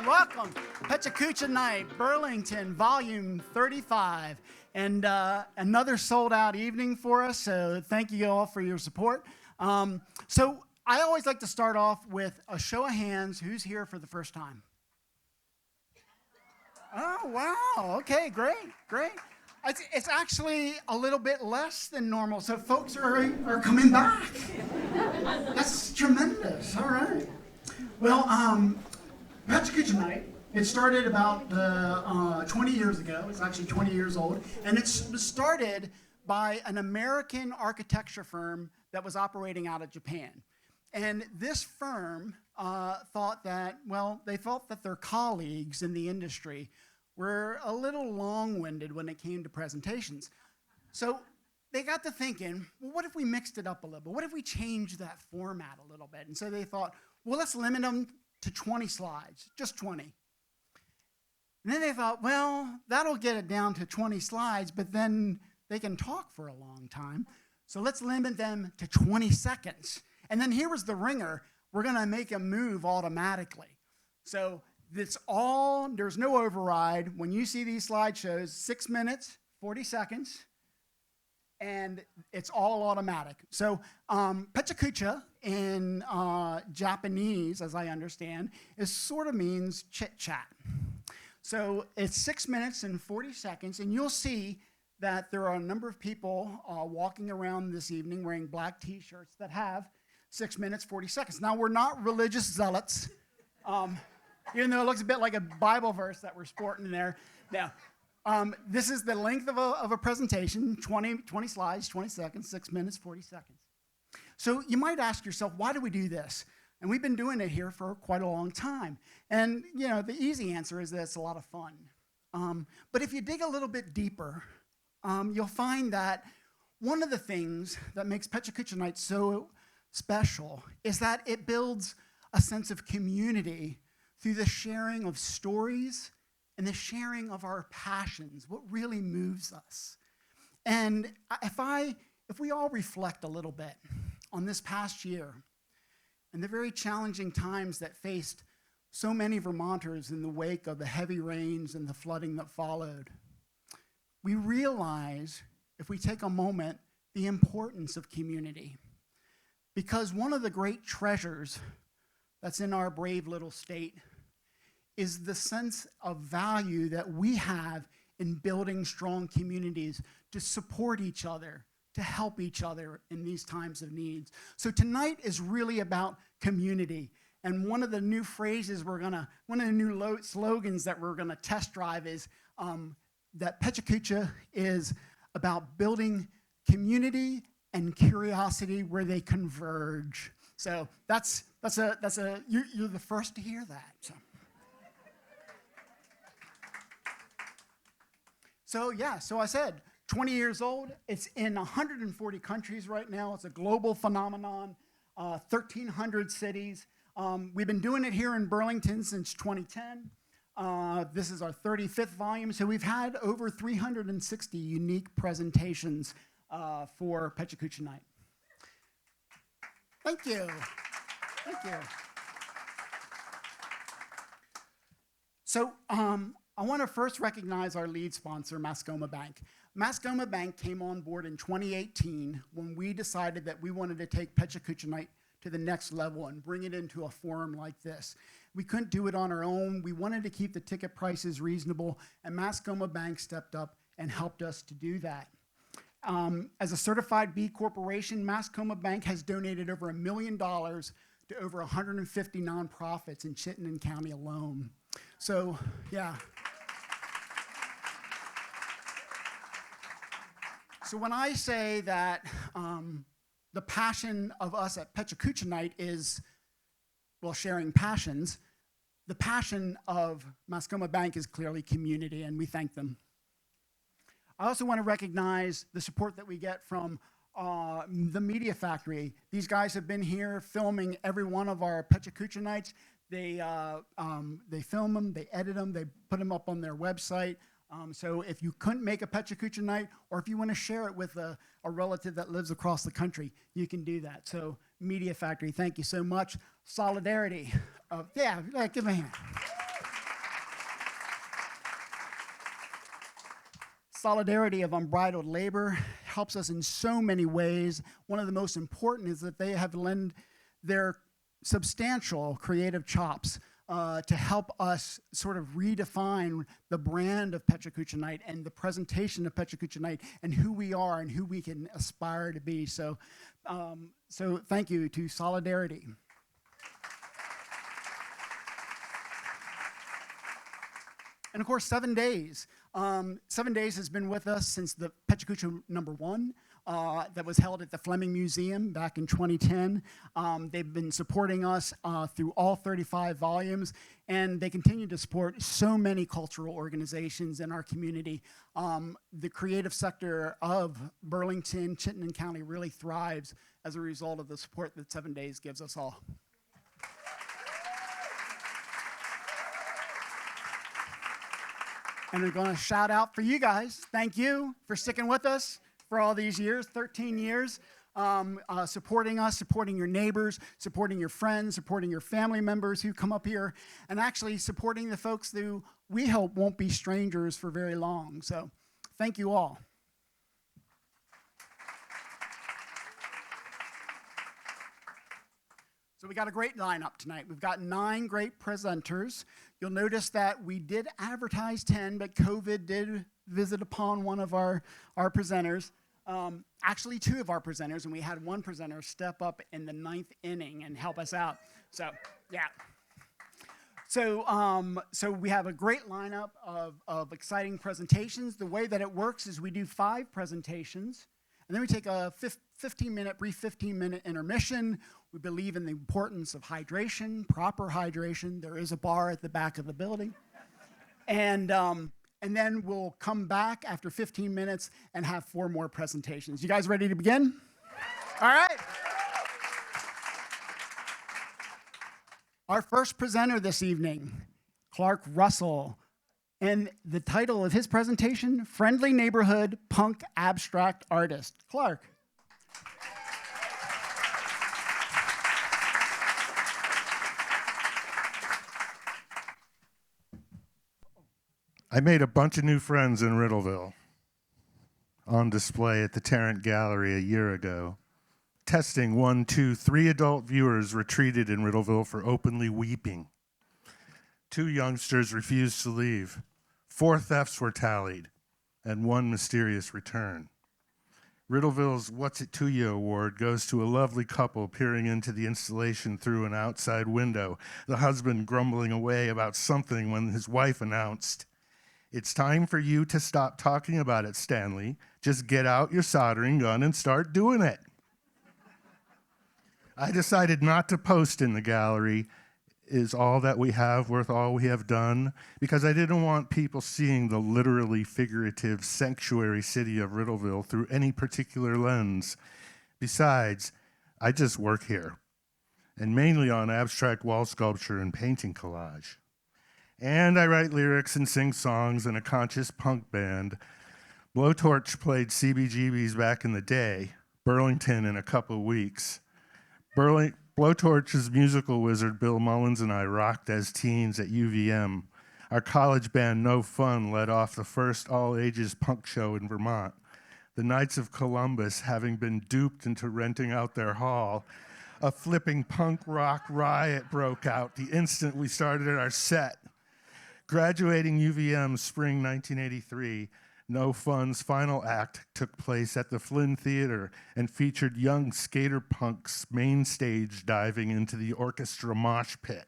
welcome. Pechakucha Night, Burlington, volume 35. And another sold-out evening for us, so thank you all for your support. So I always like to start off with a show of hands. Who's here for the first time? Oh, wow. Okay, great. It's actually a little bit less than normal, so folks are coming back. That's tremendous. All right. Well, Pechakucha Night, it started about 20 years ago. It's actually 20 years old. And it was started by an American architecture firm that was operating out of Japan. And this firm thought that their colleagues in the industry were a little long-winded when it came to presentations. So they got to thinking, well, what if we mixed it up a little bit? What if we changed that format a little bit? And so they thought, well, let's limit them to 20 slides, just 20. And then they thought, well, that'll get it down to 20 slides, but then they can talk for a long time. So let's limit them to 20 seconds. And then here was the ringer. We're going to make them move automatically. So there's no override. When you see these slideshows, 6 minutes, 40 seconds, and it's all automatic. So Pechakucha in Japanese, as I understand, sort of means chit-chat. So it's 6 minutes and 40 seconds, and you'll see that there are a number of people walking around this evening wearing black T-shirts that have 6 minutes, 40 seconds. Now, we're not religious zealots, even though it looks a bit like a Bible verse that we're sporting there. Now, this is the length of a presentation, 20 slides, 20 seconds, 6 minutes, 40 seconds. So you might ask yourself, why do we do this? And we've been doing it here for quite a long time. And, the easy answer is that it's a lot of fun. But if you dig a little bit deeper, you'll find that one of the things that makes Pechakucha Night so special is that it builds a sense of community through the sharing of stories and the sharing of our passions, what really moves us. And if we all reflect a little bit on this past year and the very challenging times that faced so many Vermonters in the wake of the heavy rains and the flooding that followed, we realize, if we take a moment, the importance of community. Because one of the great treasures that's in our brave little state is the sense of value that we have in building strong communities to support each other, to help each other in these times of needs. So tonight is really about community. And one of the new slogans that we're gonna test drive is that Pechakucha is about building community and curiosity where they converge. So you're the first to hear that. So I said, 20 years old. It's in 140 countries right now. It's a global phenomenon, 1,300 cities. We've been doing it here in Burlington since 2010. This is our 35th volume, so we've had over 360 unique presentations for Pechakucha Night. Thank you. So I want to first recognize our lead sponsor, Mascoma Bank. Mascoma Bank came on board in 2018 when we decided that we wanted to take Pechakucha Night to the next level and bring it into a forum like this. We couldn't do it on our own. We wanted to keep the ticket prices reasonable, and Mascoma Bank stepped up and helped us to do that. As a certified B corporation, Mascoma Bank has donated over $1 million to over 150 nonprofits in Chittenden County alone. So, yeah. So when I say that the passion of us at Pechakucha Night is, sharing passions, the passion of Mascoma Bank is clearly community, and we thank them. I also want to recognize the support that we get from the Media Factory. These guys have been here filming every one of our Pechakucha Nights. They film them, they edit them, they put them up on their website. So if you couldn't make a Pechakucha Night, or if you want to share it with a relative that lives across the country, you can do that. So Media Factory, thank you so much. Solidarity. Give them a hand. Solidarity of unbridled labor helps us in so many ways. One of the most important is that they have lent their substantial creative chops to help us sort of redefine the brand of Pechakucha Night and the presentation of Pechakucha Night and who we are and who we can aspire to be. So thank you to Solidarity. And of course, 7 days. 7 days has been with us since the Pechakucha #1 that was held at the Fleming Museum back in 2010. They've been supporting us through all 35 volumes, and they continue to support so many cultural organizations in our community. The creative sector of Burlington, Chittenden County really thrives as a result of the support that 7 days gives us all. And we're going to shout out for you guys. Thank you for sticking with us for all these years, 13 years, supporting us, supporting your neighbors, supporting your friends, supporting your family members who come up here, and actually supporting the folks who we hope won't be strangers for very long. So thank you all. So we got a great lineup tonight. We've got 9 great presenters. You'll notice that we did advertise 10, but COVID did visit upon one of our presenters. Actually, 2 of our presenters, and we had one presenter step up in the 9th inning and help us out. So, yeah. So we have a great lineup of exciting presentations. The way that it works is we do 5 presentations, and then we take a brief 15-minute intermission. We believe in the importance of hydration, proper hydration. There is a bar at the back of the building. And then we'll come back after 15 minutes and have 4 more presentations. You guys ready to begin? All right. Our first presenter this evening, Clark Russell. And the title of his presentation, Friendly Neighborhood Punk Abstract Artist. Clark. I made a bunch of new friends in Riddleville on display at the Tarrant Gallery a year ago. Testing 1, 2, 3 adult viewers retreated in Riddleville for openly weeping. 2 youngsters refused to leave. 4 thefts were tallied, and 1 mysterious return. Riddleville's What's It To You award goes to a lovely couple peering into the installation through an outside window, the husband grumbling away about something when his wife announced, "It's time for you to stop talking about it, Stanley. Just get out your soldering gun and start doing it." I decided not to post in the gallery, "Is all that we have worth all we have done?" because I didn't want people seeing the literally figurative sanctuary city of Riddleville through any particular lens. Besides, I just work here, and mainly on abstract wall sculpture and painting collage. And I write lyrics and sing songs in a conscious punk band. Blowtorch played CBGBs back in the day, Burlington in a couple weeks. Blowtorch's musical wizard Bill Mullins and I rocked as teens at UVM. Our college band No Fun led off the first all-ages punk show in Vermont. The Knights of Columbus, having been duped into renting out their hall, a flipping punk rock riot broke out the instant we started our set. Graduating UVM spring 1983, No Fun's final act took place at the Flynn Theater and featured young skater punks main stage diving into the orchestra mosh pit.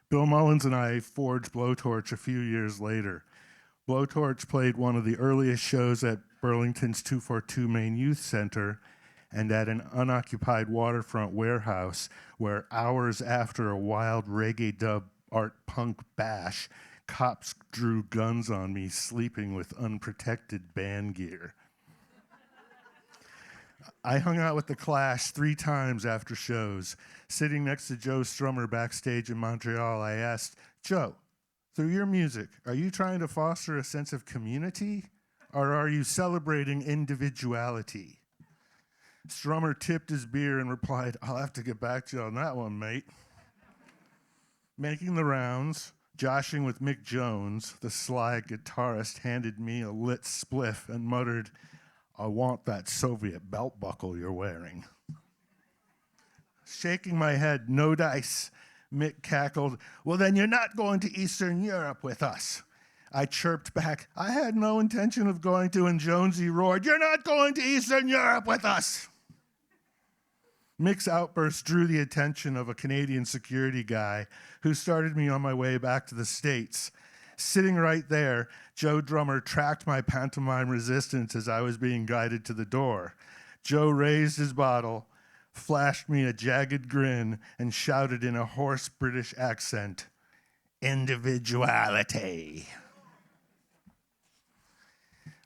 Bill Mullins and I forged Blowtorch a few years later. Blowtorch played one of the earliest shows at Burlington's 242 Main Youth Center and at an unoccupied waterfront warehouse where hours after a wild reggae dub art punk bash, cops drew guns on me sleeping with unprotected band gear. I hung out with The Clash 3 times after shows. Sitting next to Joe Strummer backstage in Montreal, I asked, "Joe, through your music, are you trying to foster a sense of community, or are you celebrating individuality?" Strummer tipped his beer and replied, "I'll have to get back to you on that one, mate." Making the rounds, Joshing with Mick Jones, the sly guitarist handed me a lit spliff and muttered, "I want that Soviet belt buckle you're wearing." Shaking my head, "No dice," Mick cackled, "Well, then you're not going to Eastern Europe with us." I chirped back, "I had no intention of going to," and Jonesy roared, "You're not going to Eastern Europe with us." Mick's outburst drew the attention of a Canadian security guy who started me on my way back to the States. Sitting right there, Joe Drummer tracked my pantomime resistance as I was being guided to the door. Joe raised his bottle, flashed me a jagged grin, and shouted in a hoarse British accent, "Individuality."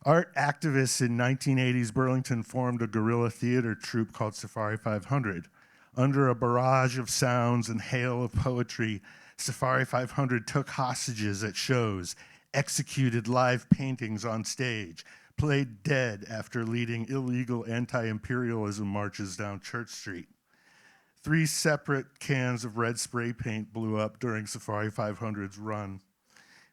Art activists in 1980s Burlington formed a guerrilla theater troupe called Safari 500. Under a barrage of sounds and hail of poetry, Safari 500 took hostages at shows, executed live paintings on stage, played dead after leading illegal anti-imperialism marches down Church Street. 3 separate cans of red spray paint blew up during Safari 500's run.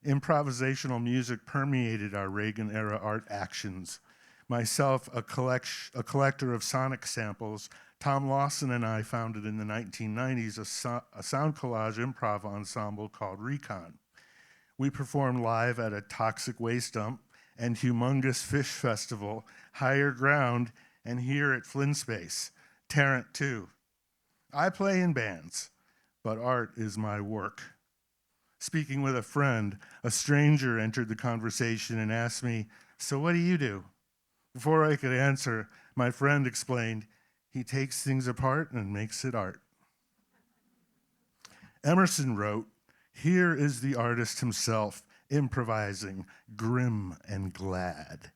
Improvisational music permeated our Reagan-era art actions. Myself, a collector of sonic samples, Tom Lawson and I founded in the 1990s a sound collage improv ensemble called Recon. We performed live at a toxic waste dump and humongous fish festival, Higher Ground, and here at Flynn Space, Tarrant 2. I play in bands, but art is my work. Speaking with a friend, a stranger entered the conversation and asked me, "So what do you do?" Before I could answer, my friend explained, "He takes things apart and makes it art." Emerson wrote, "Here is the artist himself, improvising, grim and glad."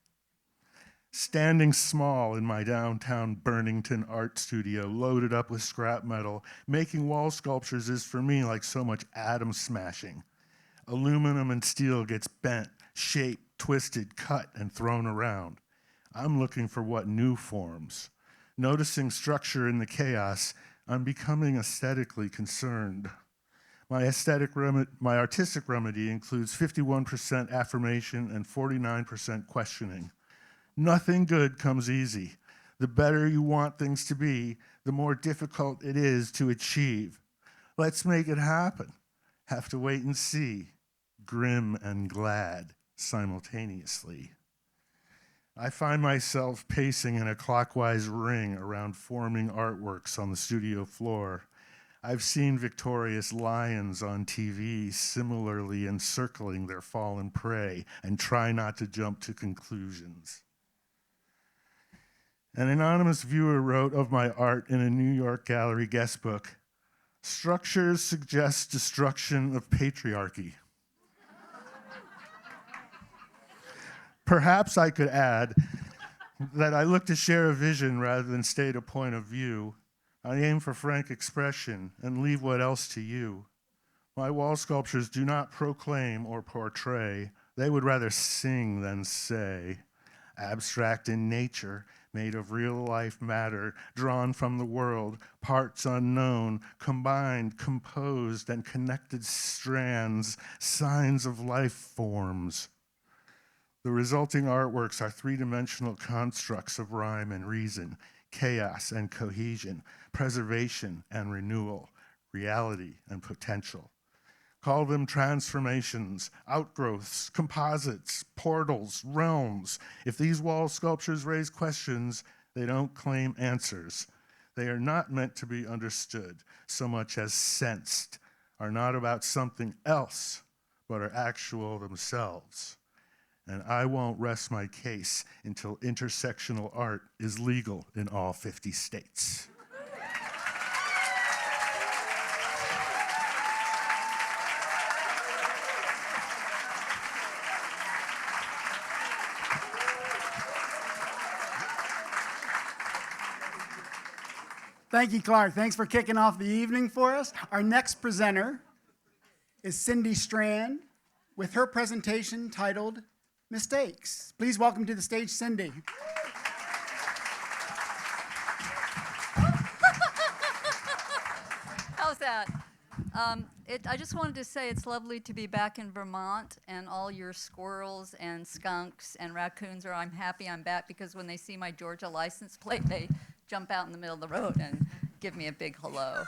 Standing small in my downtown Burlington art studio, loaded up with scrap metal, making wall sculptures is for me like so much atom smashing. Aluminum and steel gets bent, shaped, twisted, cut, and thrown around. I'm looking for what new forms. Noticing structure in the chaos, I'm becoming aesthetically concerned. My artistic remedy includes 51% affirmation and 49% questioning. Nothing good comes easy. The better you want things to be, the more difficult it is to achieve. Let's make it happen. Have to wait and see. Grim and glad simultaneously. I find myself pacing in a clockwise ring around forming artworks on the studio floor. I've seen victorious lions on TV similarly encircling their fallen prey and try not to jump to conclusions. An anonymous viewer wrote of my art in a New York gallery guest book, "Structures suggest destruction of patriarchy." Perhaps I could add that I look to share a vision rather than state a point of view. I aim for frank expression and leave what else to you. My wall sculptures do not proclaim or portray. They would rather sing than say. Abstract in nature, made of real-life matter, drawn from the world, parts unknown, combined, composed, and connected strands, signs of life forms. The resulting artworks are three-dimensional constructs of rhyme and reason, chaos and cohesion, preservation and renewal, reality and potential. Call them transformations, outgrowths, composites, portals, realms. If these wall sculptures raise questions, they don't claim answers. They are not meant to be understood so much as sensed, are not about something else, but are actual themselves. And I won't rest my case until intersectional art is legal in all 50 states. Thank you, Clark. Thanks for kicking off the evening for us. Our next presenter is Cindy Strand with her presentation titled Mistakes. Please welcome to the stage, Cindy. How's that? I just wanted to say it's lovely to be back in Vermont, and all your squirrels and skunks and raccoons I'm happy I'm back, because when they see my Georgia license plate, they jump out in the middle of the road and give me a big hello.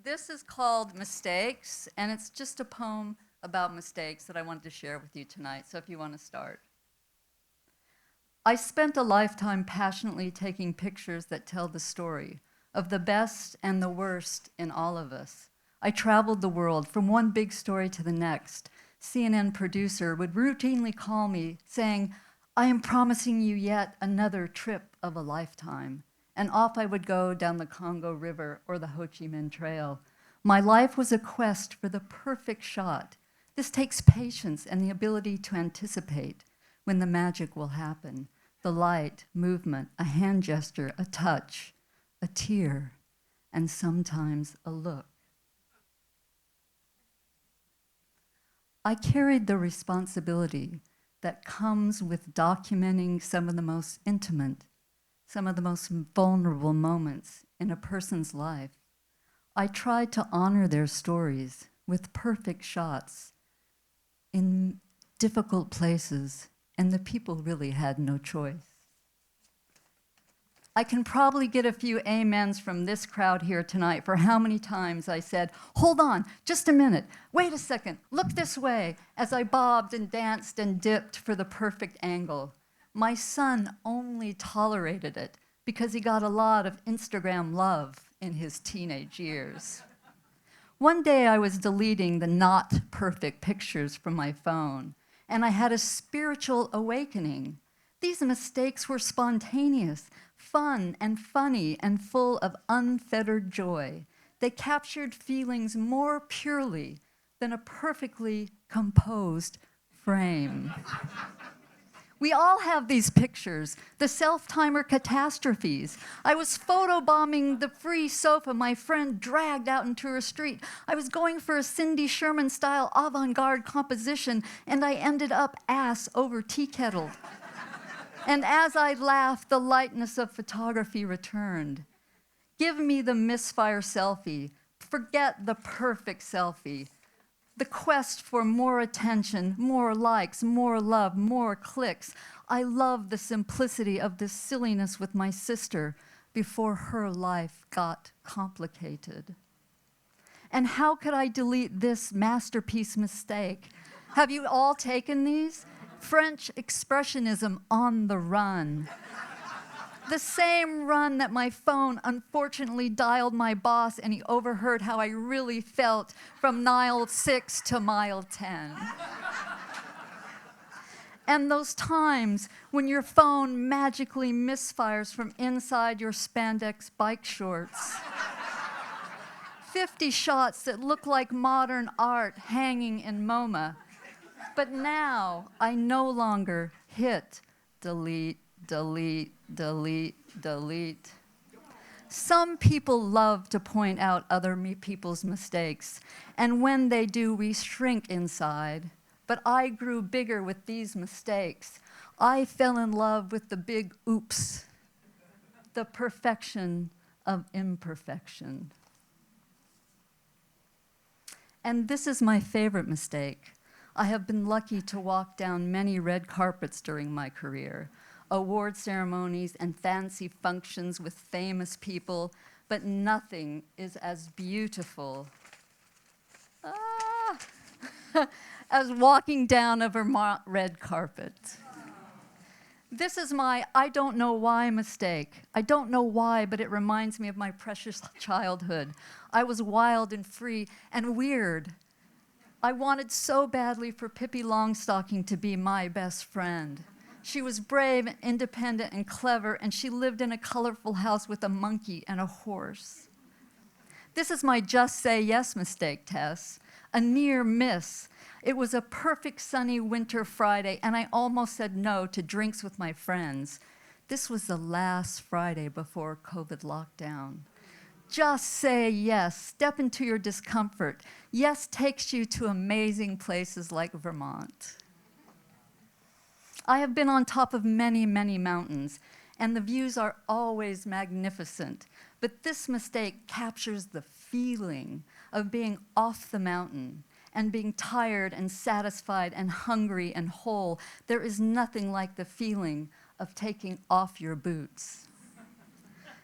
This is called Mistakes, and it's just a poem about mistakes that I wanted to share with you tonight, so if you want to start. I spent a lifetime passionately taking pictures that tell the story of the best and the worst in all of us. I traveled the world from one big story to the next. CNN producer would routinely call me saying, "I am promising you yet another trip of a lifetime." And off I would go down the Congo River or the Ho Chi Minh Trail. My life was a quest for the perfect shot. This takes patience and the ability to anticipate when the magic will happen. The light, movement, a hand gesture, a touch, a tear, and sometimes a look. I carried the responsibility that comes with documenting some of the most intimate, some of the most vulnerable moments in a person's life. I tried to honor their stories with perfect shots in difficult places, and the people really had no choice. I can probably get a few amens from this crowd here tonight for how many times I said, "Hold on, just a minute, wait a second, look this way," as I bobbed and danced and dipped for the perfect angle. My son only tolerated it because he got a lot of Instagram love in his teenage years. One day I was deleting the not perfect pictures from my phone, and I had a spiritual awakening. These mistakes were spontaneous, fun and funny, and full of unfettered joy. They captured feelings more purely than a perfectly composed frame. We all have these pictures, the self-timer catastrophes. I was photobombing the free sofa my friend dragged out into her street. I was going for a Cindy Sherman-style avant-garde composition, and I ended up ass over tea kettle. And as I laughed, the lightness of photography returned. Give me the misfire selfie. Forget the perfect selfie. The quest for more attention, more likes, more love, more clicks. I love the simplicity of this silliness with my sister before her life got complicated. And how could I delete this masterpiece mistake? Have you all taken these? French expressionism on the run. The same run that my phone unfortunately dialed my boss and he overheard how I really felt from mile 6 to mile 10. And those times when your phone magically misfires from inside your spandex bike shorts. 50 shots that look like modern art hanging in MoMA. But now I no longer hit delete, delete, delete, delete. Some people love to point out other people's mistakes, and when they do, we shrink inside. But I grew bigger with these mistakes. I fell in love with the big oops, the perfection of imperfection. And this is my favorite mistake. I have been lucky to walk down many red carpets during my career, award ceremonies and fancy functions with famous people, but nothing is as beautiful as walking down a Vermont red carpet. This is my I don't know why mistake. I don't know why, but it reminds me of my precious childhood. I was wild and free and weird. I wanted so badly for Pippi Longstocking to be my best friend. She was brave, independent, and clever, and she lived in a colorful house with a monkey and a horse. This is my just say yes mistake, Tess. A near miss. It was a perfect sunny winter Friday, and I almost said no to drinks with my friends. This was the last Friday before COVID lockdown. Just say yes. Step into your discomfort. Yes takes you to amazing places like Vermont. I have been on top of many, many mountains, and the views are always magnificent. But this mistake captures the feeling. of being off the mountain and being tired and satisfied and hungry and whole. There is nothing like the feeling of taking off your boots.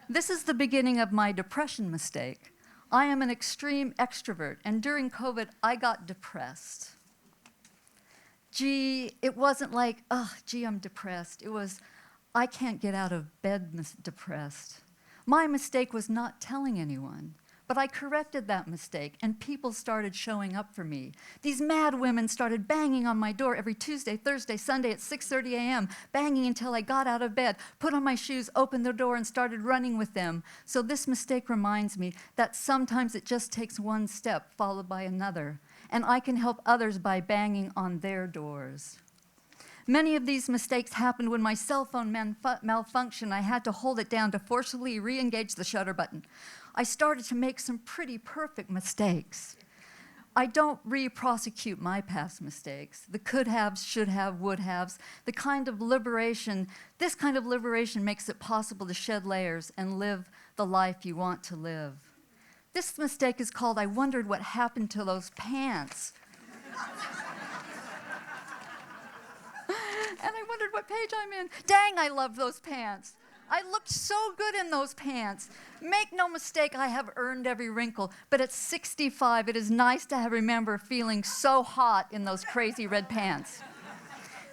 This is the beginning of my depression mistake. I am an extreme extrovert, and during COVID, I got depressed. It wasn't like, I'm depressed. It was, I can't get out of bed depressed. My mistake was not telling anyone, but I corrected that mistake, and people started showing up for me. These mad women started banging on my door every Tuesday, Thursday, Sunday at 6:30 a.m., banging until I got out of bed, put on my shoes, opened the door, and started running with them. So this mistake reminds me that sometimes it just takes one step followed by another, and I can help others by banging on their doors. Many of these mistakes happened when my cell phone malfunctioned. I had to hold it down to forcibly re-engage the shutter button. I started to make some pretty perfect mistakes. I don't re-prosecute my past mistakes, the could haves, should have, would haves, this kind of liberation makes it possible to shed layers and live the life you want to live. This mistake is called, I wondered what happened to those pants. And I wondered what page I'm in. Dang, I love those pants. I looked so good in those pants. Make no mistake, I have earned every wrinkle, but at 65, it is nice to remember feeling so hot in those crazy red pants.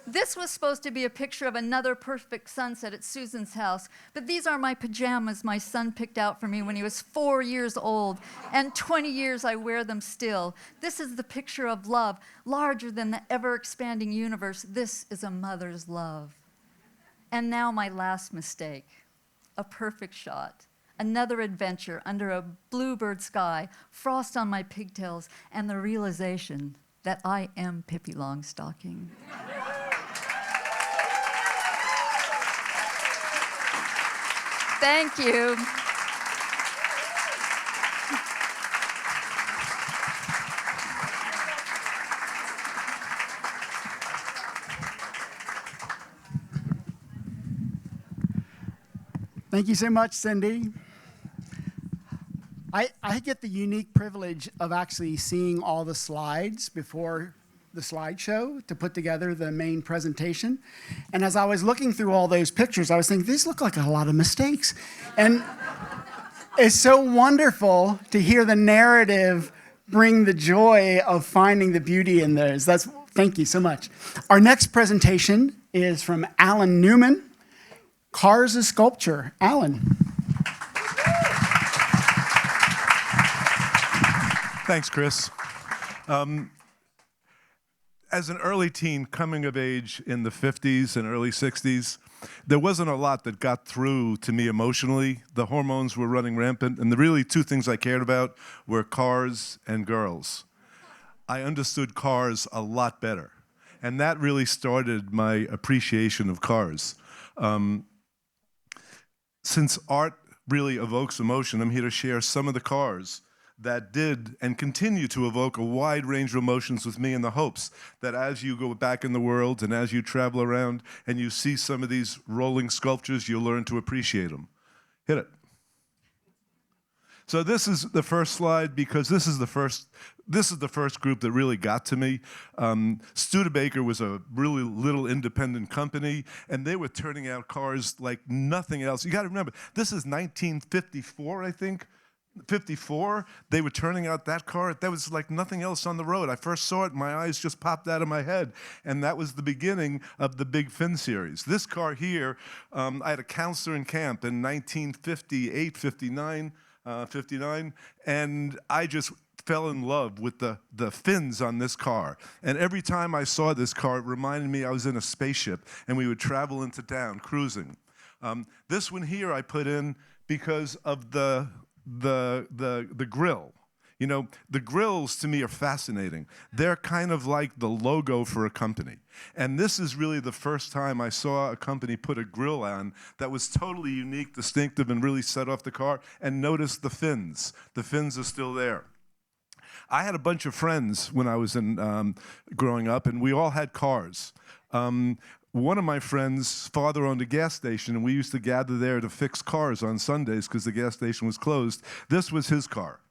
This was supposed to be a picture of another perfect sunset at Susan's house, but these are my pajamas my son picked out for me when he was 4 years old, and 20 years I wear them still. This is the picture of love, larger than the ever-expanding universe. This is a mother's love. And now my last mistake, a perfect shot, another adventure under a bluebird sky, frost on my pigtails, and the realization that I am Pippi Longstocking. Thank you. Thank you so much, Cindy. I get the unique privilege of actually seeing all the slides before the slideshow to put together the main presentation. And as I was looking through all those pictures, I was thinking, these look like a lot of mistakes. And it's so wonderful to hear the narrative bring the joy of finding the beauty in those. Thank you so much. Our next presentation is from Alan Newman, Cars as Sculpture. Alan. Thanks, Chris. As an early teen coming of age in the 50s and early 60s, there wasn't a lot that got through to me emotionally. The hormones were running rampant, and the really two things I cared about were cars and girls. I understood cars a lot better, and that really started my appreciation of cars. Since art really evokes emotion, I'm here to share some of the cars that did and continue to evoke a wide range of emotions with me, in the hopes that as you go back in the world and as you travel around and you see some of these rolling sculptures, you'll learn to appreciate them. Hit it. So this is the first slide because this is the first group that really got to me. Studebaker was a really little independent company, and they were turning out cars like nothing else. You got to remember, this is 1954, I think. 54, they were turning out that car. That was like nothing else on the road. I first saw it, my eyes just popped out of my head. And that was the beginning of the Big Fin series. This car here, I had a counselor in camp in 1958, 59, and I just fell in love with the fins on this car. And every time I saw this car, it reminded me I was in a spaceship, and we would travel into town, cruising. This one here I put in because of the grill. You know, the grills to me are fascinating. They're kind of like the logo for a company. And this is really the first time I saw a company put a grill on that was totally unique, distinctive, and really set off the car. And notice the fins. The fins are still there. I had a bunch of friends when I was growing up, and we all had cars. One of my friends' father owned a gas station, and we used to gather there to fix cars on Sundays because the gas station was closed. This was his car.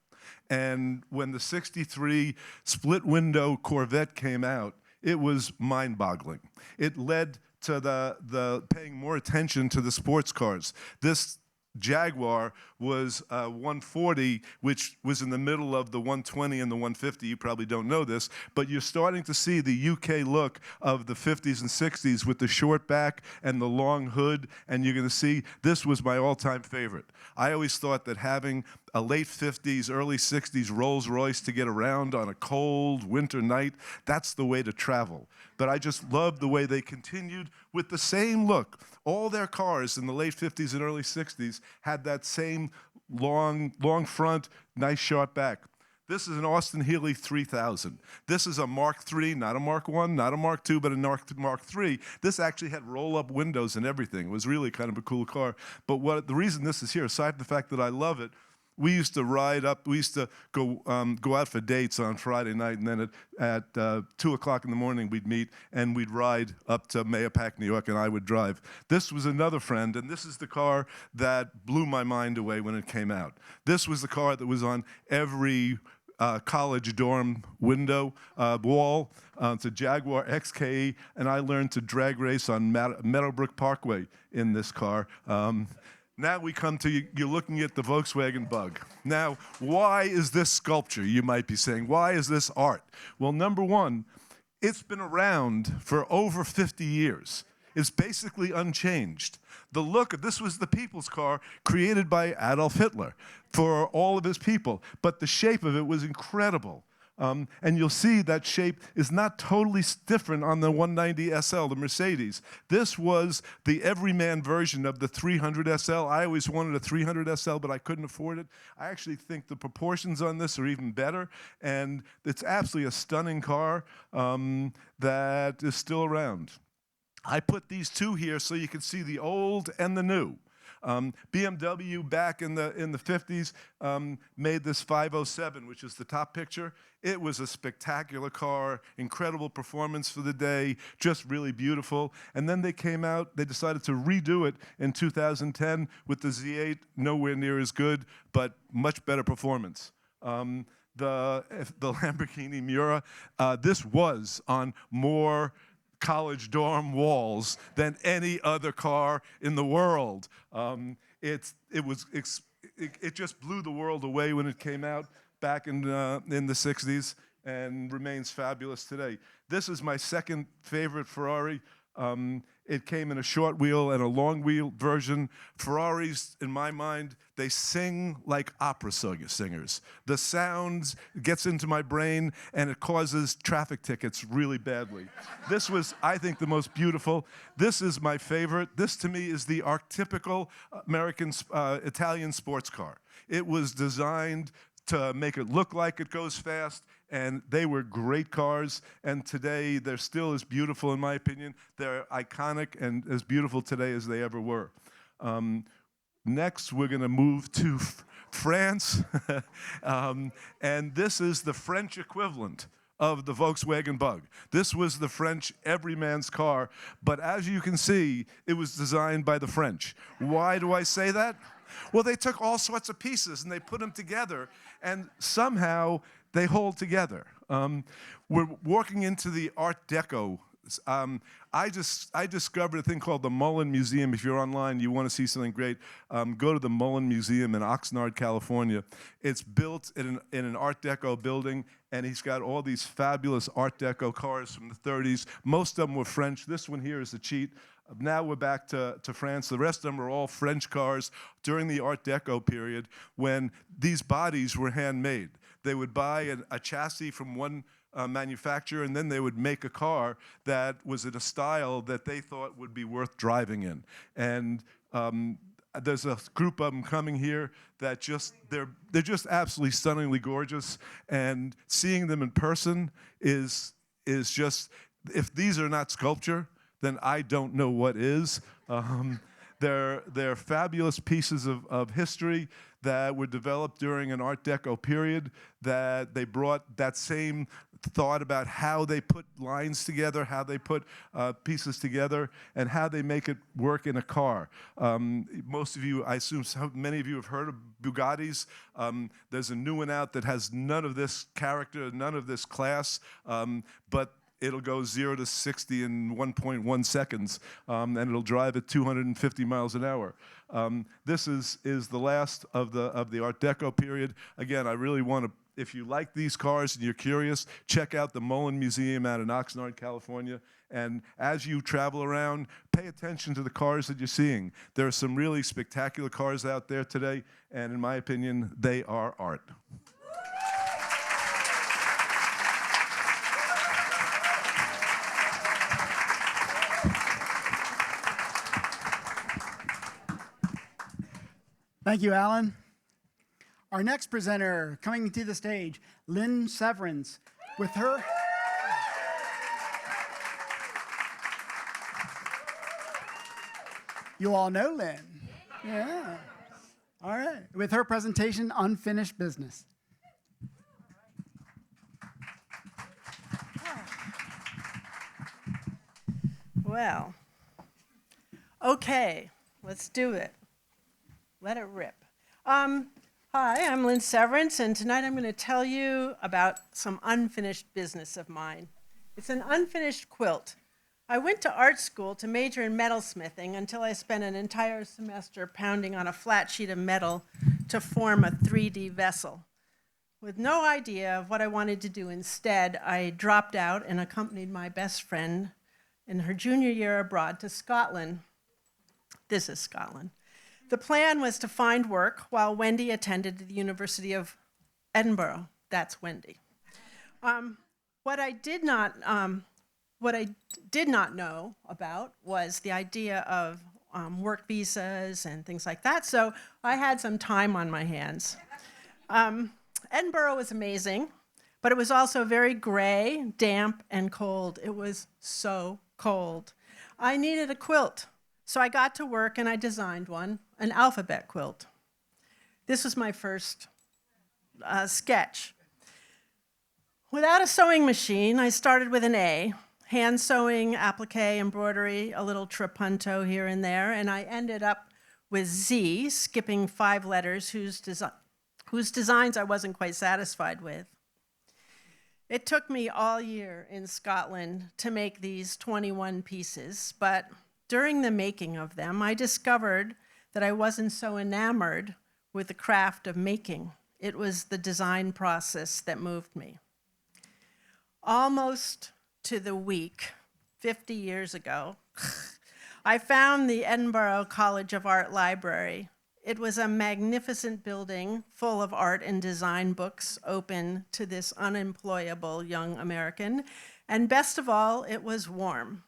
And when the 63 split window Corvette came out, it was mind-boggling. It led to the paying more attention to the sports cars. This Jaguar was 140, which was in the middle of the 120 and the 150. You probably don't know this, but you're starting to see the UK look of the 50s and 60s with the short back and the long hood, and you're going to see this was my all-time favorite. I always thought that having a late 50s, early 60s Rolls Royce to get around on a cold winter night, that's the way to travel. But I just loved the way they continued with the same look. All their cars in the late 50s and early 60s had that same long front, nice sharp back. This is an Austin Healey 3000. This is a Mark III, not a Mark I, not a Mark II, but a Mark III. This actually had roll-up windows and everything. It was really kind of a cool car. But the reason this is here, aside from the fact that I love it, we used to ride up. We used to go out for dates on Friday night, and then at 2 o'clock in the morning we'd meet and we'd ride up to Mahopac, New York, and I would drive. This was another friend, and this is the car that blew my mind away when it came out. This was the car that was on every college dorm window wall. It's a Jaguar XKE, and I learned to drag race on Meadowbrook Parkway in this car. Now we come to you're looking at the Volkswagen Bug. Now, why is this sculpture, you might be saying? Why is this art? Well, number one, it's been around for over 50 years. It's basically unchanged. The look of this was the people's car created by Adolf Hitler for all of his people, but the shape of it was incredible. And you'll see that shape is not totally different on the 190 SL, the Mercedes. This was the everyman version of the 300 SL. I always wanted a 300 SL, but I couldn't afford it. I actually think the proportions on this are even better, and it's absolutely a stunning car that is still around. I put these two here so you can see the old and the new. BMW back in the 50s made this 507, which is the top picture. It was a spectacular car, incredible performance for the day, just really beautiful. And then they came out, they decided to redo it in 2010 with the Z8, nowhere near as good, but much better performance. The Lamborghini Miura, this was on more college dorm walls than any other car in the world. It just blew the world away when it came out back in the 60s and remains fabulous today. This is my second favorite Ferrari. It came in a short wheel and a long wheel version. Ferraris, in my mind, they sing like opera singers. The sound gets into my brain and it causes traffic tickets really badly. This was, I think, the most beautiful. This is my favorite. This, to me, is the archetypical American Italian sports car. It was designed to make it look like it goes fast, and they were great cars, and today they're still as beautiful, in my opinion. They're iconic and as beautiful today as they ever were. Next, we're going to move to France, and this is the French equivalent of the Volkswagen Bug. This was the French everyman's car, but as you can see, it was designed by the French. Why do I say that? Well, they took all sorts of pieces and they put them together, and somehow they hold together. We're walking into the Art Deco. I discovered a thing called the Mullen Museum. If you're online, you want to see something great, go to the Mullen Museum in Oxnard, California. It's built in an Art Deco building, and he's got all these fabulous Art Deco cars from the 30s. Most of them were French. This one here is a cheat. Now we're back to France. The rest of them are all French cars during the Art Deco period when these bodies were handmade. They would buy a chassis from one manufacturer, and then they would make a car that was in a style that they thought would be worth driving in. And there's a group of them coming here that they're just absolutely stunningly gorgeous. And seeing them in person is just, if these are not sculpture, then I don't know what is. They're fabulous pieces of history that were developed during an Art Deco period, that they brought that same thought about how they put lines together, how they put pieces together, and how they make it work in a car. Most of you, I assume many of you have heard of Bugattis. There's a new one out that has none of this character, none of this class, but it'll go 0 to 60 in 1.1 seconds, and it'll drive at 250 miles an hour. This is the last of the Art Deco period. Again, I really want to, if you like these cars and you're curious, check out the Mullen Museum out in Oxnard, California. And as you travel around, pay attention to the cars that you're seeing. There are some really spectacular cars out there today, and in my opinion, they are art. Thank you, Alan. Our next presenter coming to the stage, Lynn Severance. With her, you all know Lynn. Yeah. All right. With her presentation, Unfinished Business. Well, okay, let's do it. Let it rip. Hi, I'm Lynn Severance, and tonight I'm going to tell you about some unfinished business of mine. It's an unfinished quilt. I went to art school to major in metalsmithing until I spent an entire semester pounding on a flat sheet of metal to form a 3D vessel. With no idea of what I wanted to do instead, I dropped out and accompanied my best friend in her junior year abroad to Scotland. This is Scotland. The plan was to find work while Wendy attended the University of Edinburgh. That's Wendy. What I did not know about was the idea of work visas and things like that, so I had some time on my hands. Edinburgh was amazing, but it was also very gray, damp, and cold. It was so cold. I needed a quilt. So I got to work and I designed one, an alphabet quilt. This was my first sketch. Without a sewing machine, I started with an A, hand sewing, applique, embroidery, a little trapunto here and there, and I ended up with Z, skipping 5 letters whose designs I wasn't quite satisfied with. It took me all year in Scotland to make these 21 pieces, but during the making of them, I discovered that I wasn't so enamored with the craft of making. It was the design process that moved me. Almost to the week, 50 years ago, I found the Edinburgh College of Art library. It was a magnificent building full of art and design books open to this unemployable young American, and best of all, it was warm.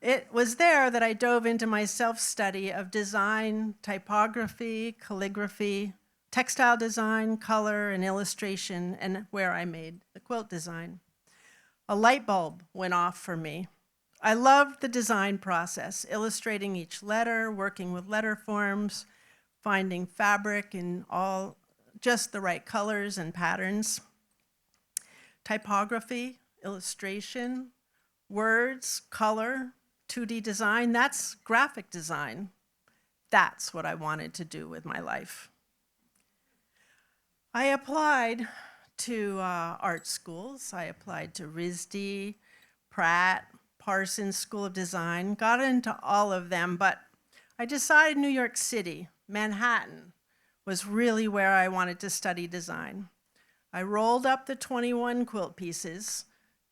It was there that I dove into my self-study of design, typography, calligraphy, textile design, color, and illustration, and where I made the quilt design. A light bulb went off for me. I loved the design process, illustrating each letter, working with letter forms, finding fabric in all just the right colors and patterns. Typography, illustration, words, color, 2D design, that's graphic design. That's what I wanted to do with my life. I applied to art schools. I applied to RISD, Pratt, Parsons School of Design, got into all of them, but I decided New York City, Manhattan, was really where I wanted to study design. I rolled up the 21 quilt pieces,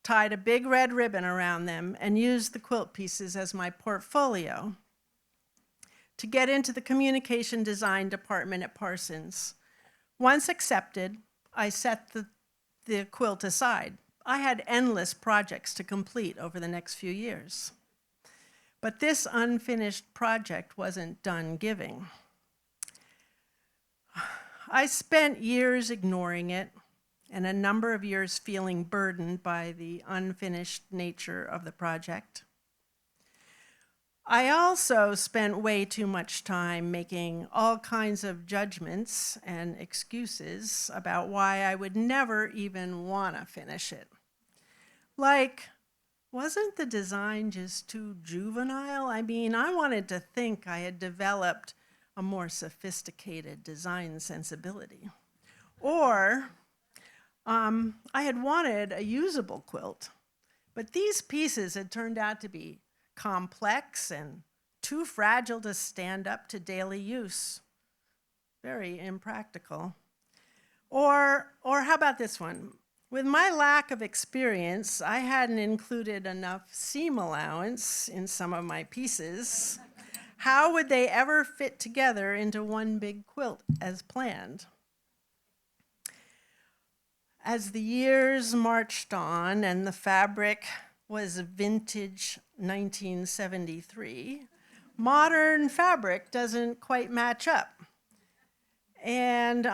tied a big red ribbon around them, and used the quilt pieces as my portfolio to get into the communication design department at Parsons. Once accepted, I set the quilt aside. I had endless projects to complete over the next few years. But this unfinished project wasn't done giving. I spent years ignoring it, and a number of years feeling burdened by the unfinished nature of the project. I also spent way too much time making all kinds of judgments and excuses about why I would never even want to finish it. Like, wasn't the design just too juvenile? I mean, I wanted to think I had developed a more sophisticated design sensibility. Or I had wanted a usable quilt, but these pieces had turned out to be complex and too fragile to stand up to daily use. Very impractical. Or how about this one? With my lack of experience, I hadn't included enough seam allowance in some of my pieces. How would they ever fit together into one big quilt as planned? As the years marched on and the fabric was vintage 1973, modern fabric doesn't quite match up. And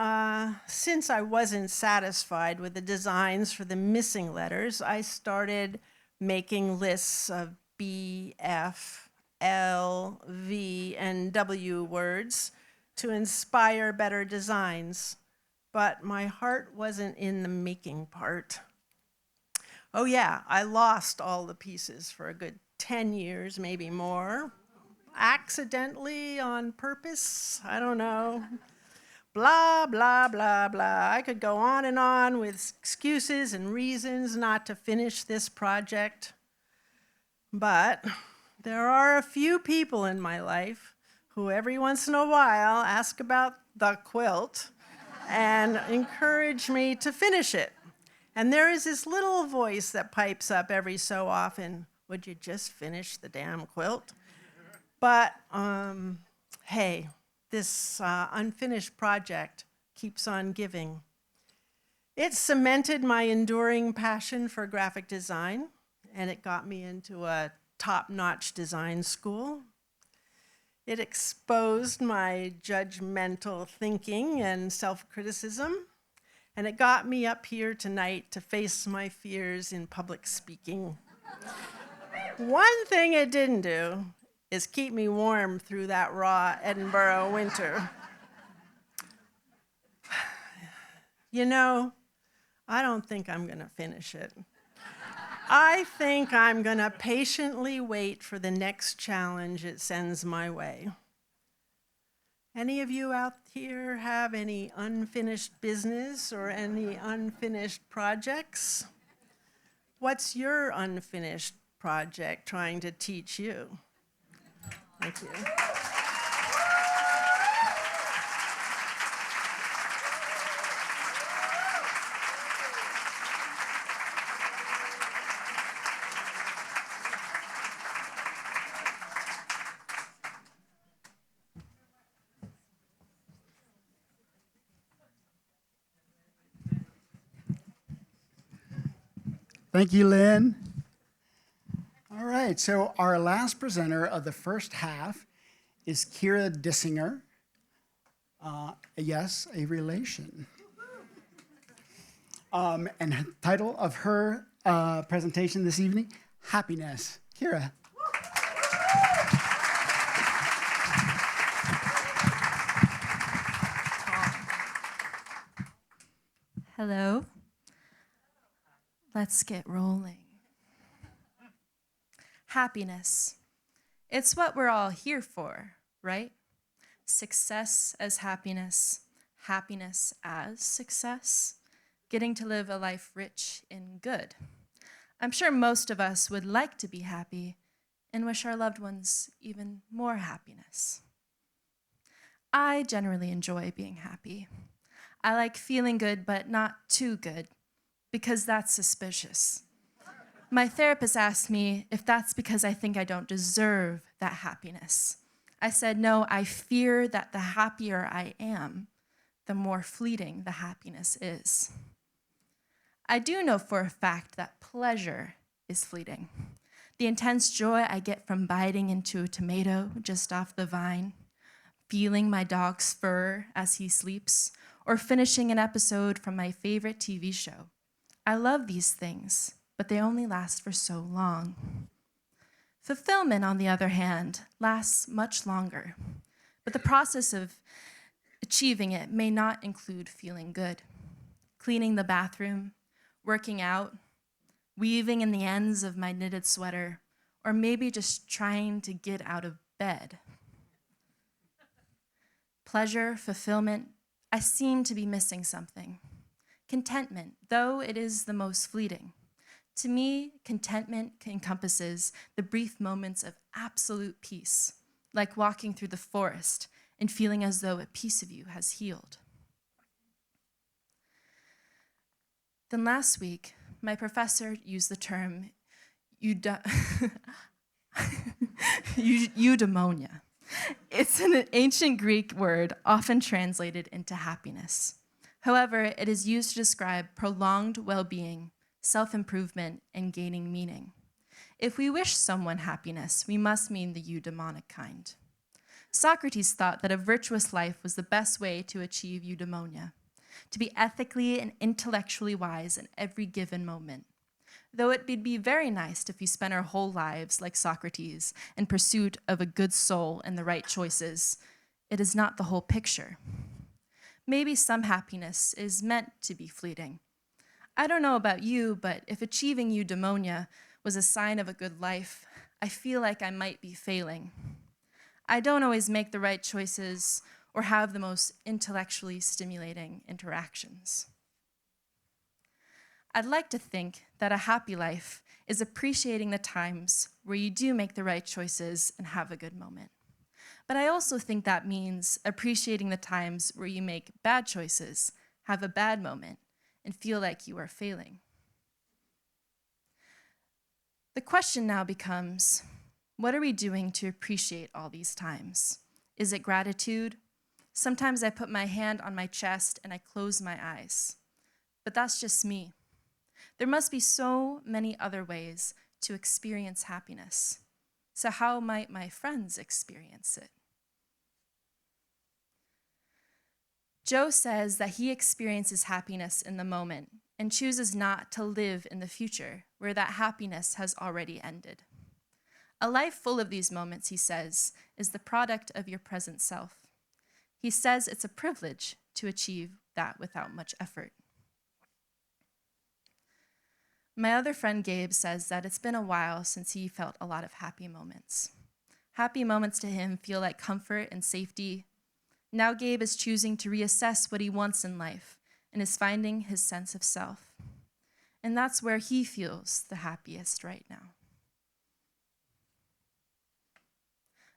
since I wasn't satisfied with the designs for the missing letters, I started making lists of B, F, L, V, and W words to inspire better designs. But my heart wasn't in the making part. Oh yeah, I lost all the pieces for a good 10 years, maybe more. Accidentally, on purpose, I don't know. Blah, blah, blah, blah. I could go on and on with excuses and reasons not to finish this project. But there are a few people in my life who every once in a while ask about the quilt and encourage me to finish it. And there is this little voice that pipes up every so often, would you just finish the damn quilt? But, hey, this unfinished project keeps on giving. It cemented my enduring passion for graphic design, and it got me into a top-notch design school. It exposed my judgmental thinking and self-criticism, and it got me up here tonight to face my fears in public speaking. One thing it didn't do is keep me warm through that raw Edinburgh winter. You know, I don't think I'm gonna finish it. I think I'm gonna patiently wait for the next challenge it sends my way. Any of you out here have any unfinished business or any unfinished projects? What's your unfinished project trying to teach you? Thank you. Thank you, Lynn. All right, so our last presenter of the first half is Kira Dissinger. Yes, a relation. And the title of her presentation this evening, Happiness. Kira. Hello. Let's get rolling. Happiness. It's what we're all here for, right? Success as happiness, happiness as success, getting to live a life rich in good. I'm sure most of us would like to be happy and wish our loved ones even more happiness. I generally enjoy being happy. I like feeling good, but not too good, because that's suspicious. My therapist asked me if that's because I think I don't deserve that happiness. I said, no, I fear that the happier I am, the more fleeting the happiness is. I do know for a fact that pleasure is fleeting. The intense joy I get from biting into a tomato just off the vine, feeling my dog's fur as he sleeps, or finishing an episode from my favorite TV show. I love these things, but they only last for so long. Fulfillment, on the other hand, lasts much longer, but the process of achieving it may not include feeling good. Cleaning the bathroom, working out, weaving in the ends of my knitted sweater, or maybe just trying to get out of bed. Pleasure, fulfillment, I seem to be missing something. Contentment, though it is the most fleeting. To me, contentment encompasses the brief moments of absolute peace, like walking through the forest and feeling as though a piece of you has healed. Then last week, my professor used the term eudaimonia. It's an ancient Greek word often translated into happiness. However, it is used to describe prolonged well-being, self-improvement, and gaining meaning. If we wish someone happiness, we must mean the eudaimonic kind. Socrates thought that a virtuous life was the best way to achieve eudaimonia, to be ethically and intellectually wise in every given moment. Though it would be very nice if we spent our whole lives like Socrates in pursuit of a good soul and the right choices, it is not the whole picture. Maybe some happiness is meant to be fleeting. I don't know about you, but if achieving eudaimonia was a sign of a good life, I feel like I might be failing. I don't always make the right choices or have the most intellectually stimulating interactions. I'd like to think that a happy life is appreciating the times where you do make the right choices and have a good moment. But I also think that means appreciating the times where you make bad choices, have a bad moment, and feel like you are failing. The question now becomes, what are we doing to appreciate all these times? Is it gratitude? Sometimes I put my hand on my chest and I close my eyes. But that's just me. There must be so many other ways to experience happiness. So how might my friends experience it? Joe says that he experiences happiness in the moment and chooses not to live in the future where that happiness has already ended. A life full of these moments, he says, is the product of your present self. He says it's a privilege to achieve that without much effort. My other friend Gabe says that it's been a while since he felt a lot of happy moments. Happy moments to him feel like comfort and safety. Now Gabe is choosing to reassess what he wants in life and is finding his sense of self. And that's where he feels the happiest right now.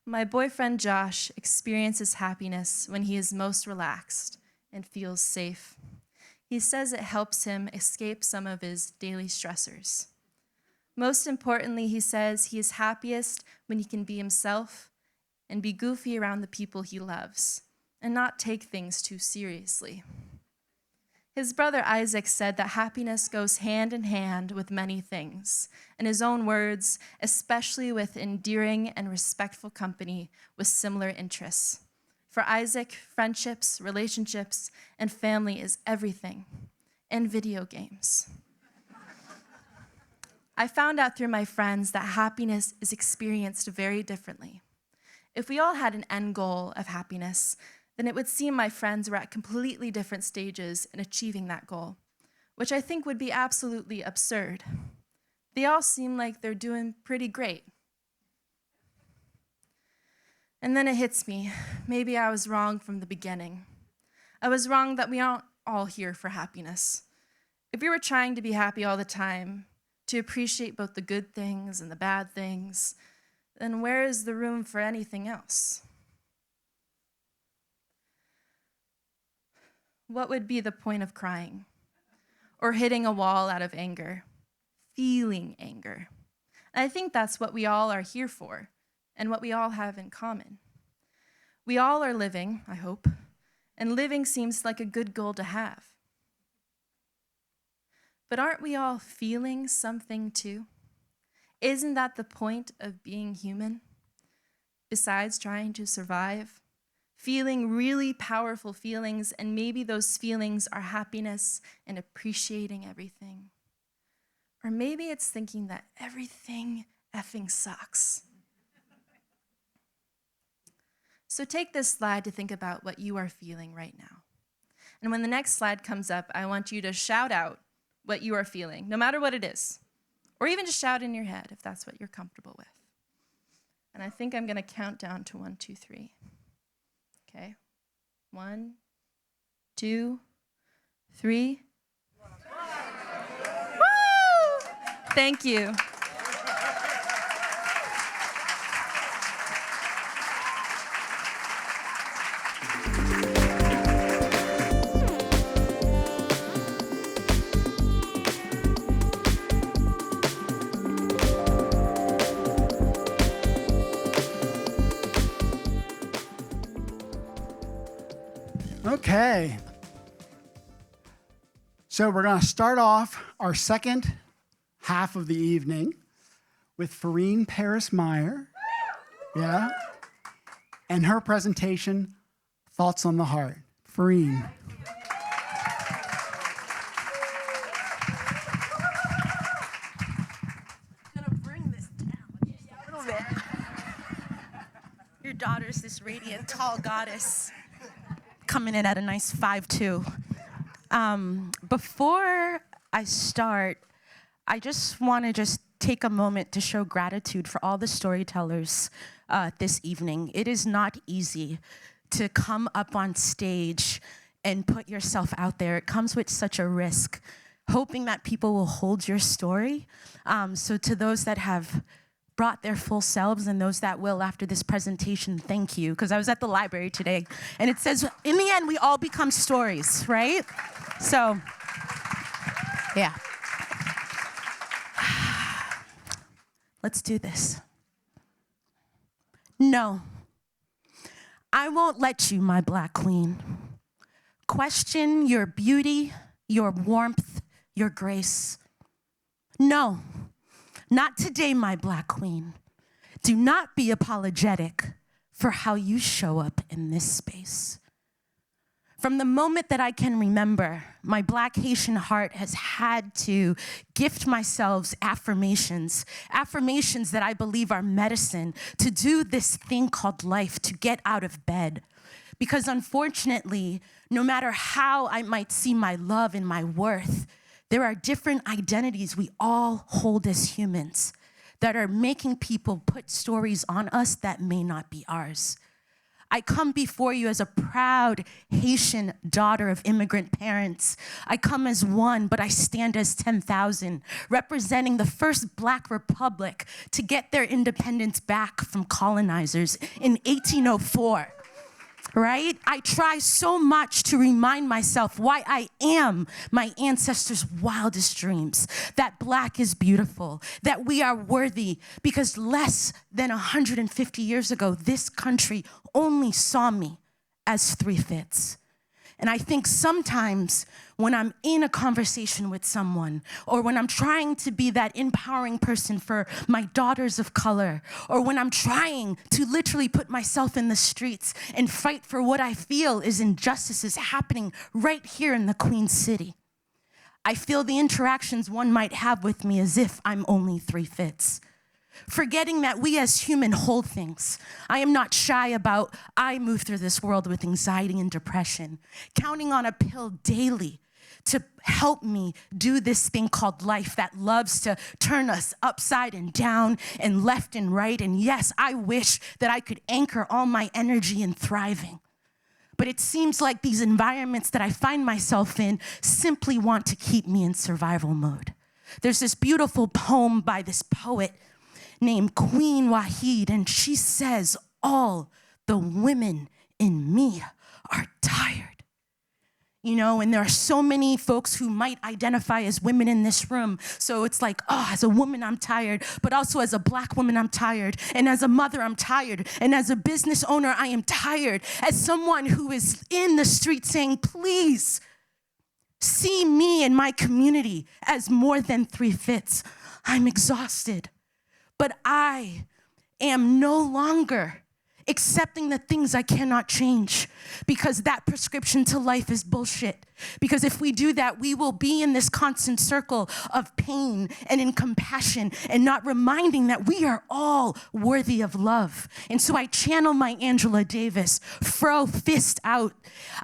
My boyfriend Josh experiences happiness when he is most relaxed and feels safe. He says it helps him escape some of his daily stressors. Most importantly, he says he is happiest when he can be himself and be goofy around the people he loves and not take things too seriously. His brother Isaac said that happiness goes hand in hand with many things. In his own words, especially with endearing and respectful company with similar interests. For Isaac, friendships, relationships, and family is everything, and video games. I found out through my friends that happiness is experienced very differently. If we all had an end goal of happiness, then it would seem my friends were at completely different stages in achieving that goal, which I think would be absolutely absurd. They all seem like they're doing pretty great. And then it hits me. Maybe I was wrong from the beginning. I was wrong that we aren't all here for happiness. If we were trying to be happy all the time, to appreciate both the good things and the bad things, then where is the room for anything else? What would be the point of crying or hitting a wall out of anger, feeling anger? And I think that's what we all are here for and what we all have in common. We all are living, I hope, and living seems like a good goal to have. But aren't we all feeling something too? Isn't that the point of being human? Besides trying to survive? Feeling really powerful feelings, and maybe those feelings are happiness and appreciating everything. Or maybe it's thinking that everything effing sucks. So take this slide to think about what you are feeling right now. And when the next slide comes up, I want you to shout out what you are feeling, no matter what it is. Or even just shout in your head if that's what you're comfortable with. And I think I'm going to count down to 1, 2, 3. Okay? 1, 2, 3. Woo! Thank you. Okay. So we're going to start off our second half of the evening with Farine Paris-Meyer. Yeah. And her presentation, Thoughts on the Heart. Farine. I'm gonna bring this down just a little bit. Your daughter's this radiant, tall goddess coming in at a nice 5'2". Before I start, I just want to take a moment to show gratitude for all the storytellers this evening. It is not easy to come up on stage and put yourself out there. It comes with such a risk, hoping that people will hold your story. So to those that have brought their full selves and those that will after this presentation, thank you. Because I was at the library today, and it says, in the end, we all become stories, right? So, yeah. Let's do this. No, I won't let you, my Black queen, question your beauty, your warmth, your grace. No. Not today, my Black queen. Do not be apologetic for how you show up in this space. From the moment that I can remember, my Black Haitian heart has had to gift myself affirmations that I believe are medicine to do this thing called life, to get out of bed. Because unfortunately, no matter how I might see my love and my worth, there are different identities we all hold as humans that are making people put stories on us that may not be ours. I come before you as a proud Haitian daughter of immigrant parents. I come as one, but I stand as 10,000, representing the first Black republic to get their independence back from colonizers in 1804. Right? I try so much to remind myself why I am my ancestors' wildest dreams, that Black is beautiful, that we are worthy, because less than 150 years ago, this country only saw me as 3/5. And I think sometimes when I'm in a conversation with someone, or when I'm trying to be that empowering person for my daughters of color, or when I'm trying to literally put myself in the streets and fight for what I feel is injustices happening right here in the Queen City, I feel the interactions one might have with me as if I'm only 3/5. Forgetting that we as human hold things. I am not shy about, I move through this world with anxiety and depression, counting on a pill daily to help me do this thing called life that loves to turn us upside and down and left and right. And yes, I wish that I could anchor all my energy in thriving. But it seems like these environments that I find myself in simply want to keep me in survival mode. There's this beautiful poem by this poet named Queen Wahid, and she says, all the women in me are tired. You know, and there are so many folks who might identify as women in this room. So it's like, oh, as a woman, I'm tired, but also as a Black woman, I'm tired. And as a mother, I'm tired. And as a business owner, I am tired. As someone who is in the street saying, please see me and my community as more than 3/5. I'm exhausted. But I am no longer accepting the things I cannot change, because that prescription to life is bullshit. Because if we do that, we will be in this constant circle of pain and incompassion and not reminding that we are all worthy of love. And so I channel my Angela Davis, fro fist out.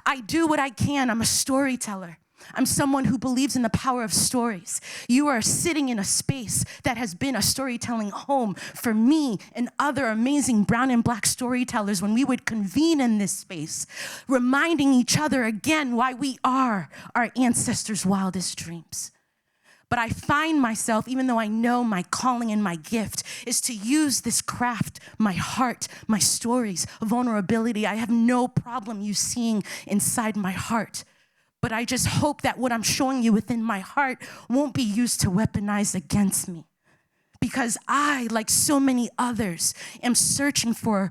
I do what I can. I'm a storyteller. I'm someone who believes in the power of stories. You are sitting in a space that has been a storytelling home for me and other amazing brown and black storytellers when we would convene in this space, reminding each other again why we are our ancestors' wildest dreams. But I find myself, even though I know my calling and my gift is to use this craft, my heart, my stories, vulnerability. I have no problem you seeing inside my heart. But I just hope that what I'm showing you within my heart won't be used to weaponize against me. Because I, like so many others, am searching for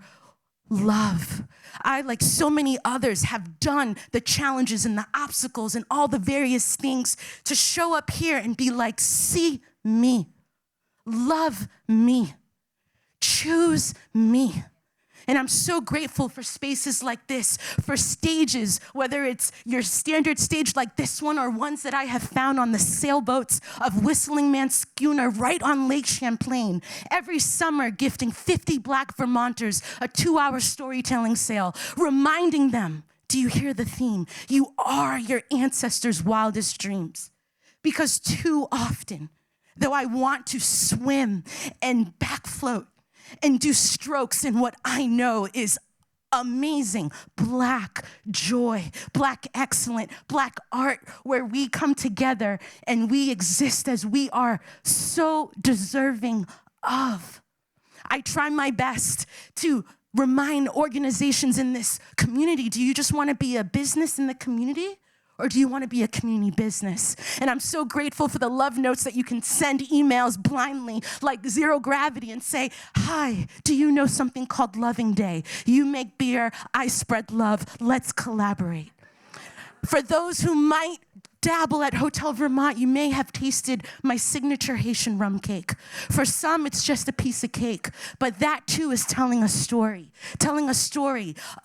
love. I, like so many others, have done the challenges and the obstacles and all the various things to show up here and be like, see me, love me, choose me. And I'm so grateful for spaces like this, for stages, whether it's your standard stage like this one or ones that I have found on the sailboats of Whistling Man Schooner right on Lake Champlain. Every summer gifting 50 Black Vermonters a 2-hour storytelling sail, reminding them, do you hear the theme? You are your ancestors' wildest dreams. Because too often, though I want to swim and back float, and do strokes in what I know is amazing Black joy, Black excellent, Black art, where we come together and we exist as we are so deserving of. I try my best to remind organizations in this community, do you just want to be a business in the community? Or do you want to be a community business? And I'm so grateful for the love notes that you can send emails blindly like zero gravity and say, hi, do you know something called Loving Day? You make beer, I spread love, let's collaborate. For those who might dabble at Hotel Vermont, you may have tasted my signature Haitian rum cake. For some, it's just a piece of cake, but that too is telling a story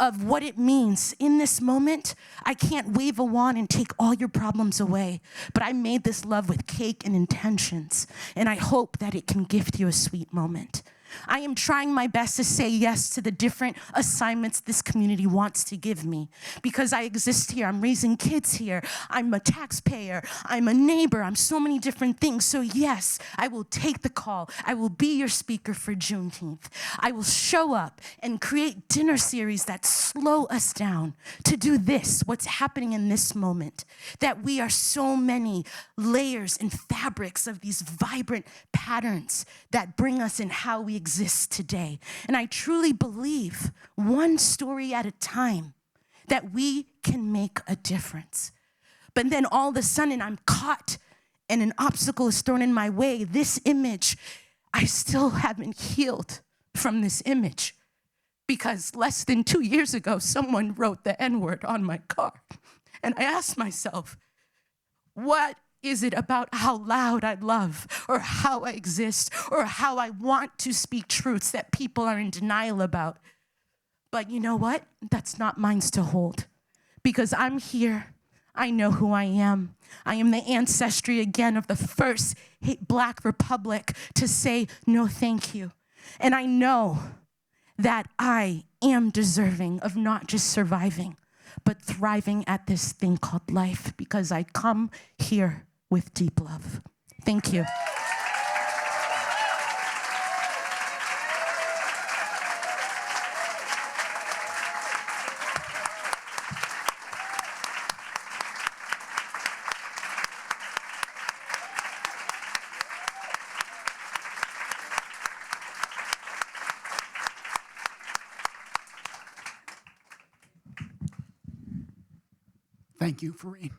of what it means. In this moment, I can't wave a wand and take all your problems away, but I made this love with cake and intentions, and I hope that it can gift you a sweet moment. I am trying my best to say yes to the different assignments this community wants to give me because I exist here. I'm raising kids here. I'm a taxpayer. I'm a neighbor. I'm so many different things. So yes, I will take the call. I will be your speaker for Juneteenth. I will show up and create dinner series that slow us down to do this, what's happening in this moment, that we are so many layers and fabrics of these vibrant patterns that bring us in how we exist today. And I truly believe, one story at a time, that we can make a difference. But then all of a sudden I'm caught and an obstacle is thrown in my way. This image, I still haven't healed from this image because less than 2 years ago, someone wrote the N-word on my car. And I asked myself, what is it about how loud I love or how I exist or how I want to speak truths that people are in denial about? But you know what? That's not mine to hold because I'm here. I know who I am. I am the ancestry again of the first Black Republic to say no thank you. And I know that I am deserving of not just surviving, but thriving at this thing called life because I come here with deep love. Thank you. Thank you, Fareen.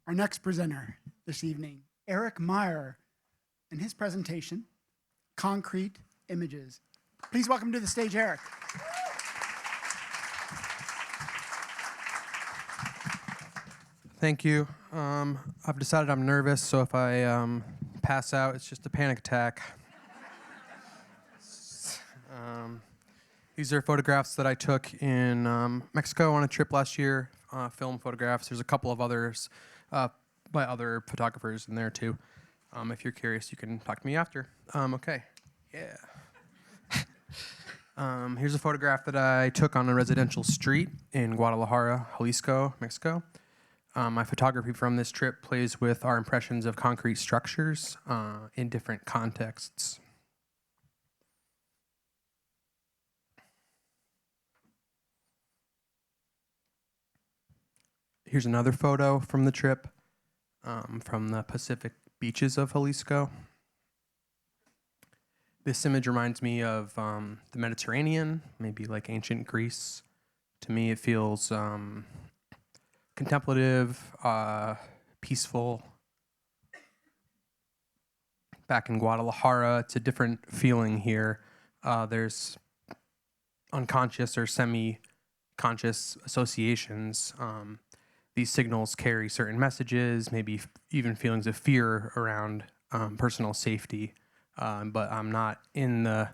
Our next presenter this evening, Eric Meyer, and his presentation, Concrete Images. Please welcome to the stage, Eric. Thank you. I've decided I'm nervous, so if I pass out, it's just a panic attack. These are photographs that I took in Mexico on a trip last year, film photographs. There's a couple of others by other photographers in there too. If you're curious, you can talk to me after. Okay, yeah. Here's a photograph that I took on a residential street in Guadalajara, Jalisco, Mexico. My photography from this trip plays with our impressions of concrete structures in different contexts. Here's another photo from the trip from the Pacific beaches of Jalisco. This image reminds me of the Mediterranean, maybe like ancient Greece. To me, it feels contemplative, peaceful. Back in Guadalajara, it's a different feeling here. There's unconscious or semi-conscious associations. These signals carry certain messages, maybe even feelings of fear around personal safety. But I'm not in the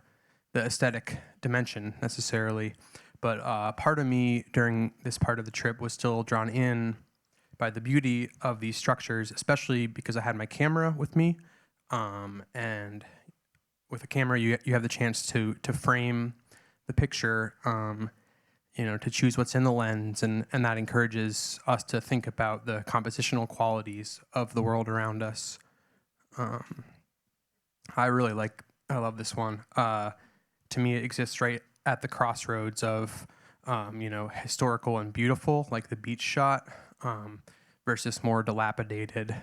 aesthetic dimension necessarily. But part of me during this part of the trip was still drawn in by the beauty of these structures, especially because I had my camera with me. And with a camera, you have the chance to frame the picture, to choose what's in the lens, and that encourages us to think about the compositional qualities of the world around us. I love this one. To me, it exists right at the crossroads of, historical and beautiful, like the beach shot, versus more dilapidated.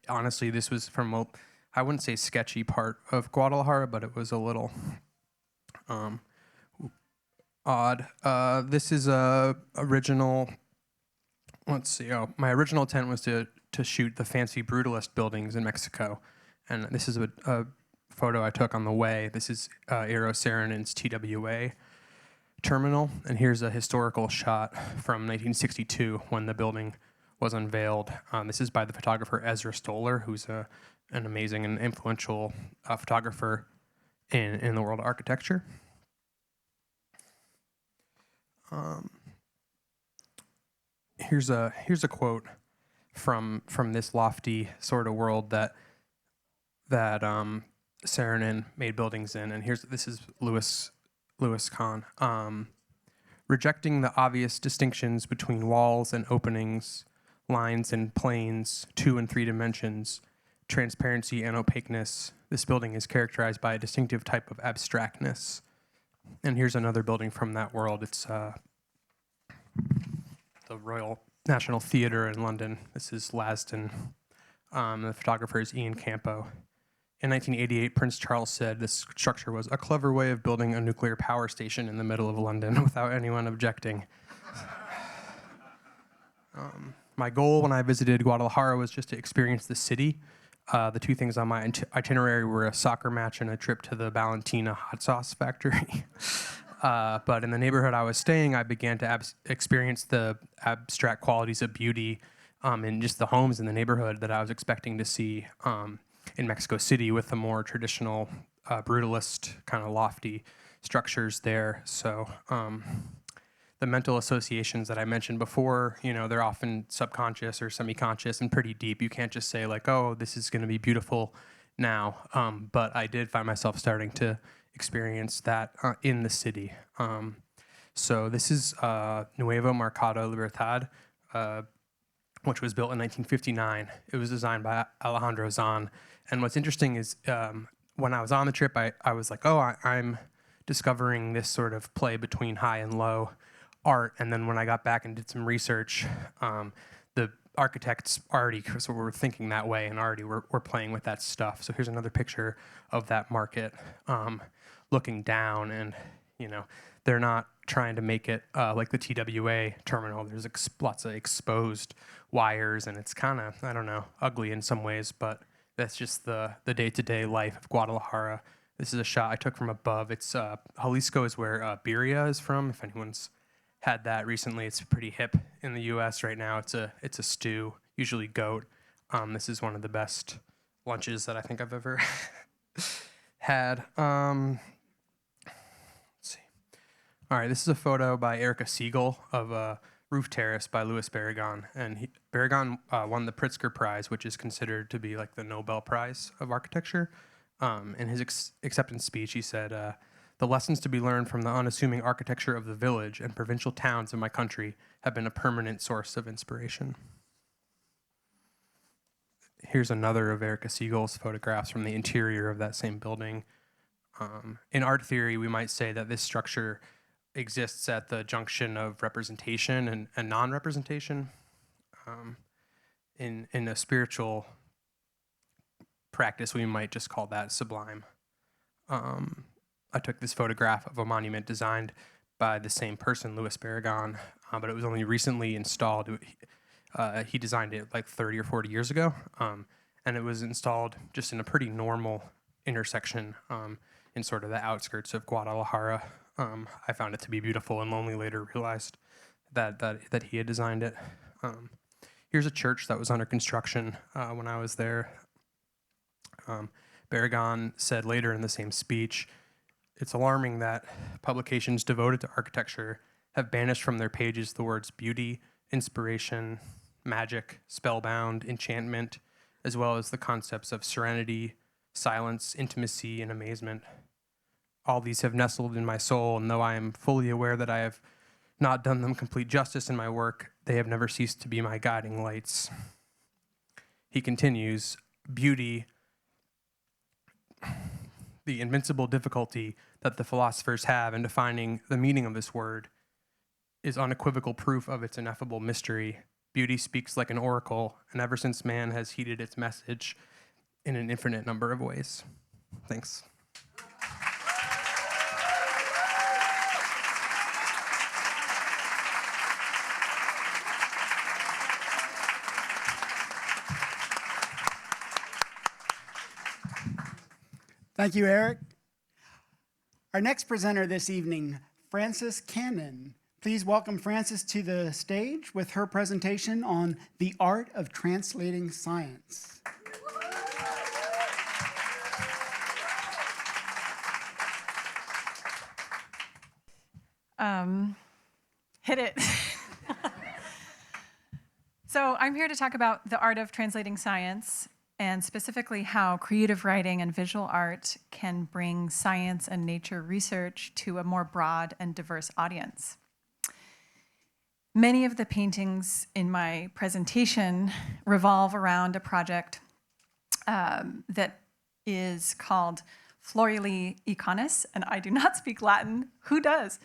Honestly, this was from I wouldn't say sketchy part of Guadalajara, but it was a little odd. This is original. Let's see. Oh, my original intent was to shoot the fancy brutalist buildings in Mexico, and this is a photo I took on the way. This is Aero Saarinen's TWA terminal, and here's a historical shot from 1962 when the building was unveiled. This is by the photographer Ezra Stoller, who's an amazing and influential photographer in the world of architecture. Here's a quote from this lofty sort of world that Saarinen made buildings in, and this is Louis Kahn. Rejecting the obvious distinctions between walls and openings, lines and planes, 2 and 3 dimensions, transparency and opaqueness, this building is characterized by a distinctive type of abstractness. And here's another building from that world. It's the Royal National Theatre in London. This is Lasdon. The photographer is Ian Campo. In 1988, Prince Charles said this structure was a clever way of building a nuclear power station in the middle of London without anyone objecting. My goal when I visited Guadalajara was just to experience the city. The two things on my itinerary were a soccer match and a trip to the Valentina hot sauce factory. But in the neighborhood I was staying, I began to experience the abstract qualities of beauty in just the homes in the neighborhood that I was expecting to see in Mexico City with the more traditional brutalist kind of lofty structures there. So the mental associations that I mentioned before, they're often subconscious or semi-conscious and pretty deep. You can't just say like, oh, this is going to be beautiful now. But I did find myself starting to experience that in the city. So this is Nuevo Mercado Libertad, which was built in 1959. It was designed by Alejandro Zahn. And what's interesting is when I was on the trip, I was like, oh, I'm discovering this sort of play between high and low art. And then when I got back and did some research, the architects already were thinking that way and already were playing with that stuff. So here's another picture of that market looking down, and they're not trying to make it like the TWA terminal. There's lots of exposed wires, and it's kind of, I don't know, ugly in some ways, but that's just the day-to-day life of Guadalajara. This is a shot I took from above. It's Jalisco is where birria is from. If anyone's had that recently, it's pretty hip in the U.S. right now. It's a stew, usually goat. This is one of the best lunches that I think I've ever had. All right, this is a photo by Erica Siegel of a roof terrace by Louis Barragan. And Barragan won the Pritzker Prize, which is considered to be like the Nobel Prize of architecture. In his acceptance speech, he said, "The lessons to be learned from the unassuming architecture of the village and provincial towns of my country have been a permanent source of inspiration." Here's another of Erica Siegel's photographs from the interior of that same building. In art theory, we might say that this structure exists at the junction of representation and non-representation. In a spiritual practice, we might just call that sublime. I took this photograph of a monument designed by the same person, Louis Barragan, but it was only recently installed. He designed it like 30 or 40 years ago, and it was installed just in a pretty normal intersection in sort of the outskirts of Guadalajara. I found it to be beautiful and only later realized that he had designed it. Here's a church that was under construction when I was there. Barragan said later in the same speech, "It's alarming that publications devoted to architecture have banished from their pages the words beauty, inspiration, magic, spellbound, enchantment, as well as the concepts of serenity, silence, intimacy, and amazement. All these have nestled in my soul, and though I am fully aware that I have not done them complete justice in my work, they have never ceased to be my guiding lights." He continues, "Beauty, the invincible difficulty that the philosophers have in defining the meaning of this word, is unequivocal proof of its ineffable mystery. Beauty speaks like an oracle, and ever since man has heeded its message in an infinite number of ways." Thanks. Thank you, Eric. Our next presenter this evening, Frances Cannon. Please welcome Frances to the stage with her presentation on the art of translating science. Hit it. So I'm here to talk about the art of translating science, and specifically how creative writing and visual art can bring science and nature research to a more broad and diverse audience. Many of the paintings in my presentation revolve around a project that is called Floruli Iconis, and I do not speak Latin. Who does?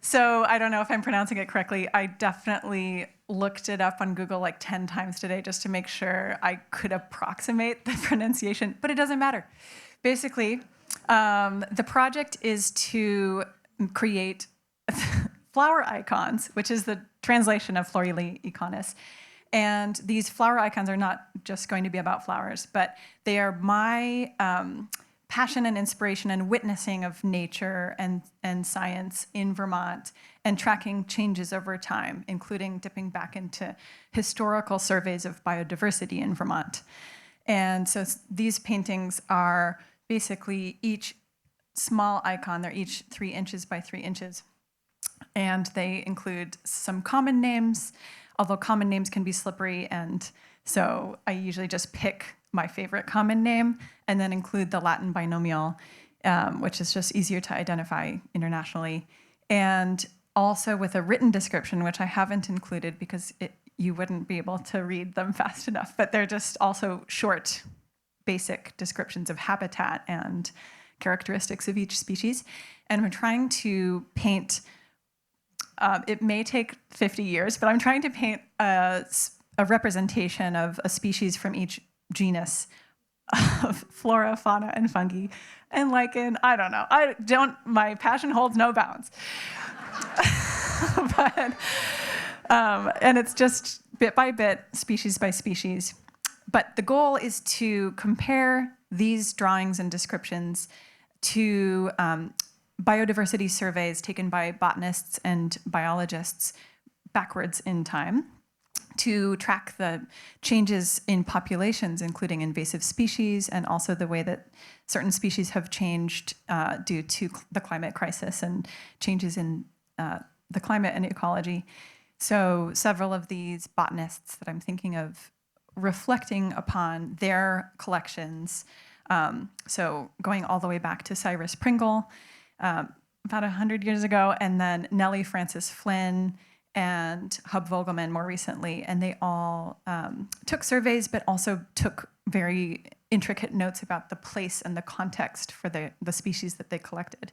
So I don't know if I'm pronouncing it correctly. I definitely looked it up on Google like 10 times today just to make sure I could approximate the pronunciation, but it doesn't matter. Basically, the project is to create flower icons, which is the translation of Floruli Iconis. And these flower icons are not just going to be about flowers, but they are my passion and inspiration and witnessing of nature and science in Vermont and tracking changes over time, including dipping back into historical surveys of biodiversity in Vermont. And so these paintings are basically each small icon. They're each 3 inches by 3 inches. And they include some common names, although common names can be slippery. And so I usually just pick my favorite common name and then include the Latin binomial, which is just easier to identify internationally. And also with a written description, which I haven't included because you wouldn't be able to read them fast enough, but they're just also short, basic descriptions of habitat and characteristics of each species. And I'm trying to paint, it may take 50 years, but I'm trying to paint a representation of a species from each genus of flora, fauna, and fungi. And lichen, I don't know. My passion holds no bounds. But, and it's just bit by bit, species by species. But the goal is to compare these drawings and descriptions to biodiversity surveys taken by botanists and biologists backwards in time to track the changes in populations, including invasive species, and also the way that certain species have changed due to the climate crisis and changes in the climate and ecology. So several of these botanists that I'm thinking of reflecting upon their collections. So going all the way back to Cyrus Pringle, about 100 years ago, and then Nellie Francis Flynn and Hub Vogelman more recently, and they all took surveys, but also took very intricate notes about the place and the context for the species that they collected.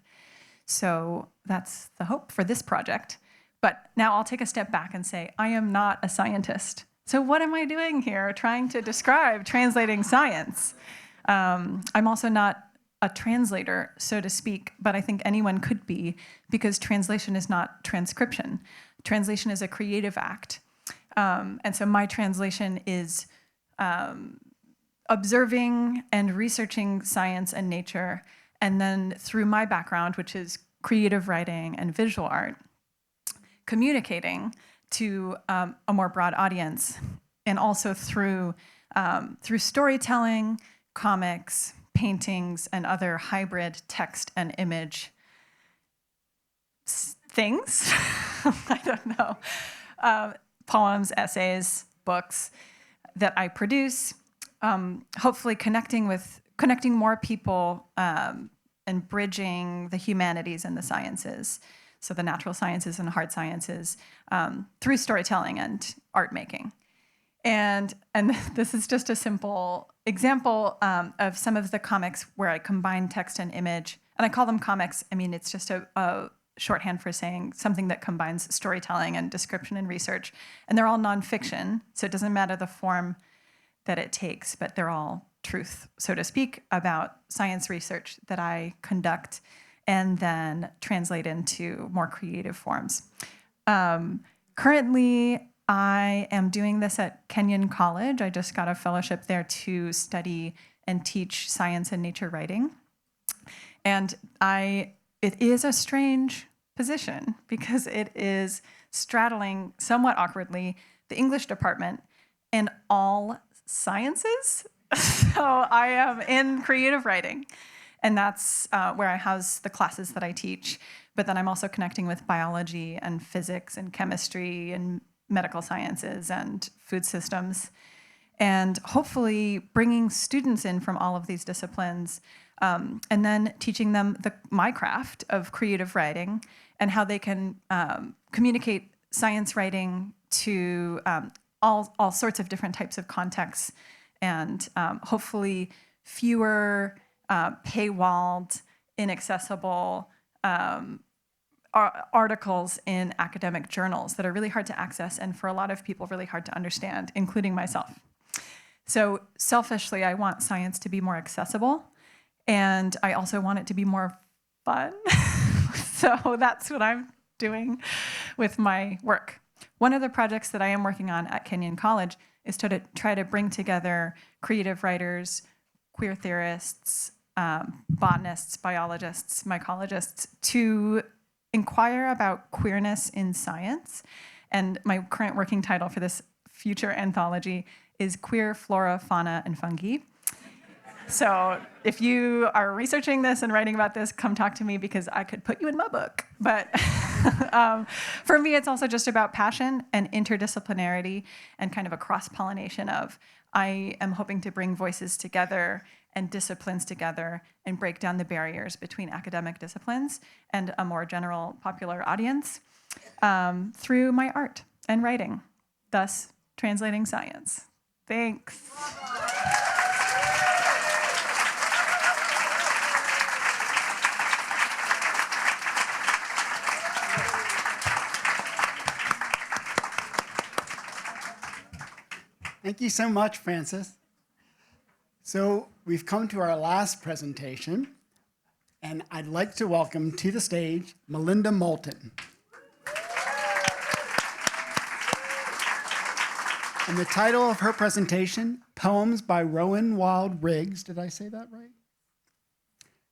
So that's the hope for this project. But now I'll take a step back and say, I am not a scientist. So what am I doing here trying to describe translating science? I'm also not a translator, so to speak, but I think anyone could be, because translation is not transcription. Translation is a creative act. And so my translation is observing and researching science and nature, and then through my background, which is creative writing and visual art, communicating to a more broad audience, and also through storytelling, comics, paintings, and other hybrid text and image things. I don't know. Poems, essays, books that I produce, hopefully connecting more people and bridging the humanities and the sciences, so the natural sciences and hard sciences, through storytelling and art making. And this is just a simple example of some of the comics where I combine text and image. And I call them comics. I mean, it's just a shorthand for saying something that combines storytelling and description and research. And they're all nonfiction, so it doesn't matter the form that it takes, but they're all truth, so to speak, about science research that I conduct and then translate into more creative forms. Currently, I am doing this at Kenyon College. I just got a fellowship there to study and teach science and nature writing. And it is a strange position because it is straddling somewhat awkwardly the English department and all sciences. So I am in creative writing, and that's where I house the classes that I teach. But then I'm also connecting with biology and physics and chemistry and medical sciences and food systems, and hopefully bringing students in from all of these disciplines, and then teaching them my craft of creative writing and how they can communicate science writing to all sorts of different types of contexts, and hopefully fewer paywalled, inaccessible articles in academic journals that are really hard to access and for a lot of people really hard to understand, including myself. So selfishly, I want science to be more accessible, and I also want it to be more fun. So that's what I'm doing with my work. One of the projects that I am working on at Kenyon College is to try to bring together creative writers, queer theorists, botanists, biologists, mycologists to inquire about queerness in science. And my current working title for this future anthology is Queer Flora, Fauna, and Fungi. So if you are researching this and writing about this, come talk to me because I could put you in my book. But for me, it's also just about passion and interdisciplinarity and kind of a cross-pollination of I am hoping to bring voices together and disciplines together and break down the barriers between academic disciplines and a more general popular audience through my art and writing, thus translating science. Thanks. Thank you so much, Frances. So we've come to our last presentation, and I'd like to welcome to the stage Melinda Moulton. And the title of her presentation, Poems by Rowan Wild Riggs, did I say that right?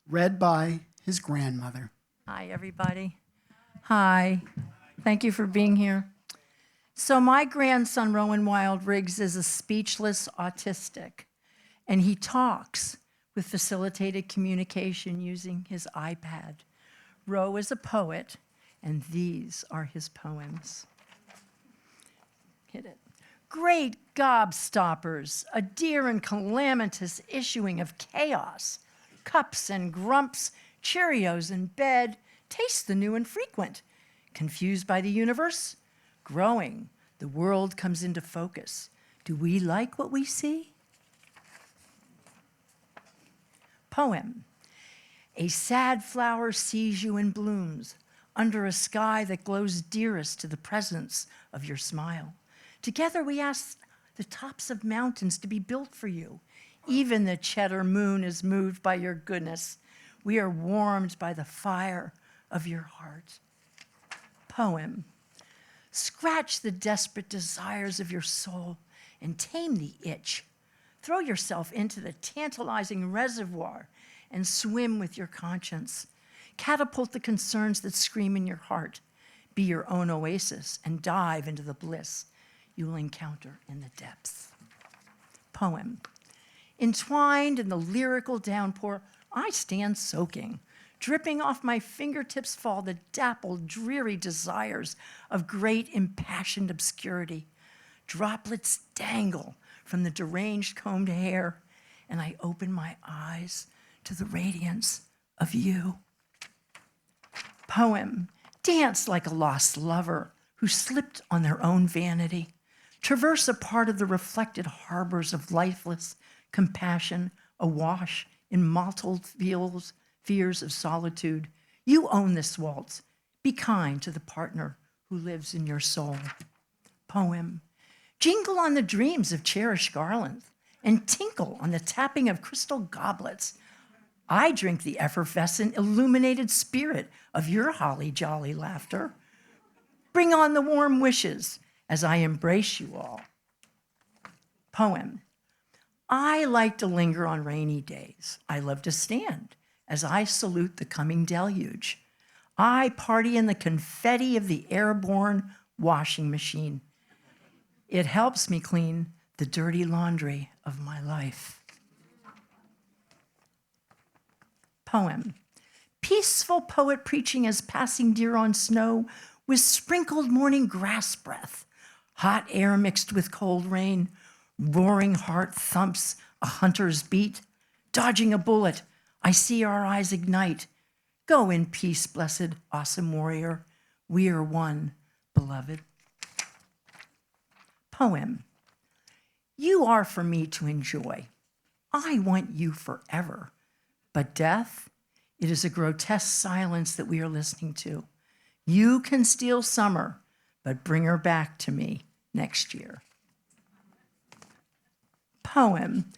Read by his grandmother. Hi, everybody. Hi. Thank you for being here. So my grandson, Rowan Wild Riggs, is a speechless autistic, and he talks with facilitated communication using his iPad. Ro is a poet, And these are his poems. Hit it. Great gobstoppers, a dear and calamitous issuing of chaos. Cups and grumps, Cheerios in bed, taste the new and frequent. Confused by the universe, growing, the world comes into focus. Do we like what we see? Poem. A sad flower sees you and blooms under a sky that glows dearest to the presence of your smile. Together we ask the tops of mountains to be built for you. Even the cheddar moon is moved by your goodness. We are warmed by the fire of your heart. Poem. Scratch the desperate desires of your soul and tame the itch. Throw yourself into the tantalizing reservoir and swim with your conscience. Catapult the concerns that scream in your heart. Be your own oasis and dive into the bliss you'll encounter in the depths. Poem. Entwined in the lyrical downpour, I stand soaking. Dripping off my fingertips fall the dappled, dreary desires of great impassioned obscurity. Droplets dangle from the deranged combed hair, and I open my eyes to the radiance of you. Poem. Dance like a lost lover who slipped on their own vanity. Traverse a part of the reflected harbors of lifeless compassion, awash in mottled fears of solitude. You own this waltz. Be kind to the partner who lives in your soul. Poem. Jingle on the dreams of cherished garlands and tinkle on the tapping of crystal goblets. I drink the effervescent, illuminated spirit of your holly jolly laughter. Bring on the warm wishes as I embrace you all. Poem. I like to linger on rainy days. I love to stand as I salute the coming deluge. I party in the confetti of the airborne washing machine. It helps me clean the dirty laundry of my life. Poem. Peaceful poet preaching as passing deer on snow with sprinkled morning grass breath. Hot air mixed with cold rain. Roaring heart thumps a hunter's beat. Dodging a bullet, I see our eyes ignite. Go in peace, blessed, awesome warrior. We are one, beloved. Poem. You are for me to enjoy. I want you forever. But death, it is a grotesque silence that we are listening to. You can steal summer, but bring her back to me next year. Poem.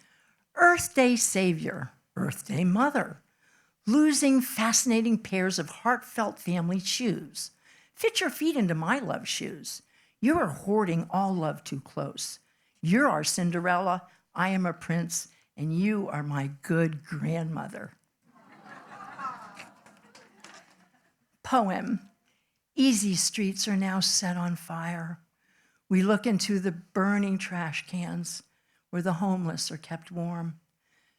Earth Day Savior, Earth Day Mother. Losing fascinating pairs of heartfelt family shoes. Fit your feet into my love shoes. You are hoarding all love too close. You're our Cinderella, I am a prince, and you are my good grandmother. Poem. Easy streets are now set on fire. We look into the burning trash cans where the homeless are kept warm.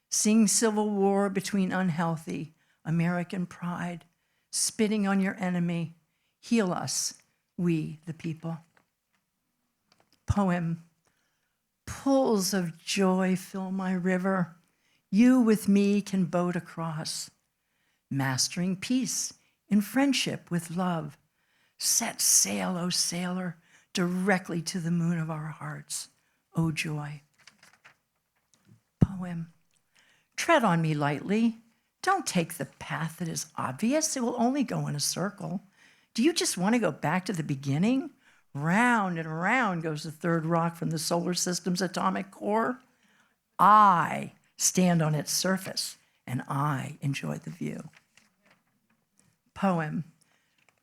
Sing civil war between unhealthy American pride, spitting on your enemy. Heal us, we the people. Poem. Pools of joy fill my river. You with me can boat across. Mastering peace in friendship with love. Set sail, O sailor, directly to the moon of our hearts. O joy. Poem. Tread on me lightly. Don't take the path that is obvious. It will only go in a circle. Do you just want to go back to the beginning? Round and around goes the third rock from the solar system's atomic core. I stand on its surface, and I enjoy the view. Poem.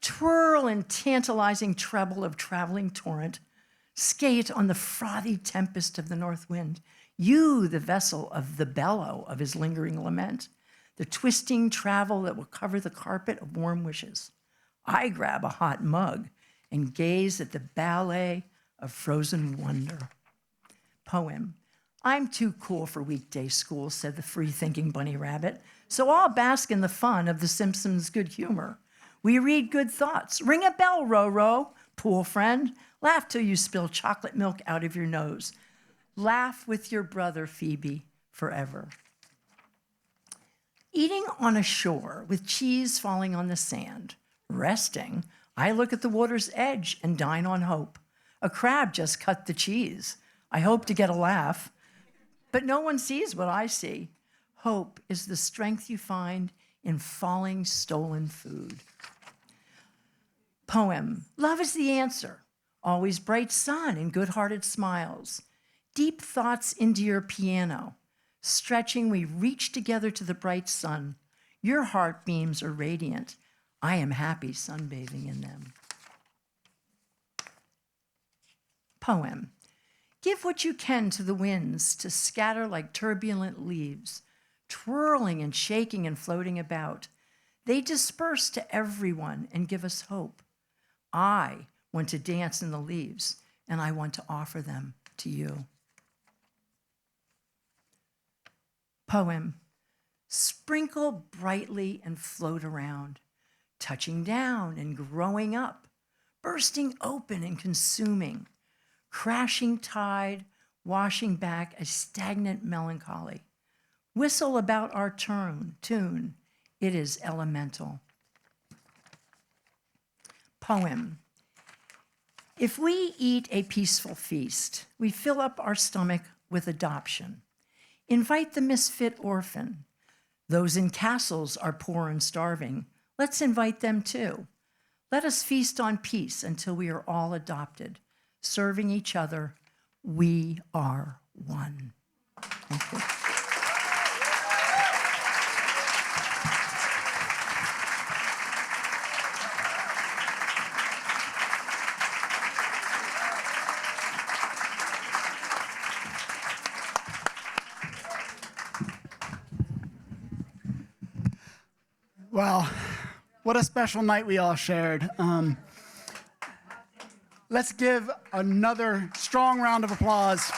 Twirl in tantalizing treble of traveling torrent. Skate on the frothy tempest of the north wind. You, the vessel of the bellow of his lingering lament. The twisting travel that will cover the carpet of warm wishes. I grab a hot mug and gaze at the ballet of frozen wonder. Poem. I'm too cool for weekday school, said the free-thinking bunny rabbit, so I'll bask in the fun of the Simpsons' good humor. We read good thoughts. Ring a bell, Ro-Ro, pool friend. Laugh till you spill chocolate milk out of your nose. Laugh with your brother, Phoebe, forever. Eating on a shore with cheese falling on the sand. Resting, I look at the water's edge and dine on hope. A crab just cut the cheese. I hope to get a laugh, but no one sees what I see. Hope is the strength you find in falling stolen food. Poem, love is the answer. Always bright sun and good-hearted smiles. Deep thoughts into your piano. Stretching, we reach together to the bright sun. Your heart beams are radiant. I am happy sunbathing in them. Poem, give what you can to the winds to scatter like turbulent leaves, twirling and shaking and floating about. They disperse to everyone and give us hope. I want to dance in the leaves, and I want to offer them to you. Poem, sprinkle brightly and float around, touching down and growing up, bursting open and consuming, crashing tide, washing back a stagnant melancholy. Whistle about our tune, it is elemental. Poem, if we eat a peaceful feast, we fill up our stomach with adoption. Invite the misfit orphan. Those in castles are poor and starving. Let's invite them too. Let us feast on peace until we are all adopted. Serving each other, we are one. Thank you. Well, what a special night we all shared. Let's give another strong round of applause.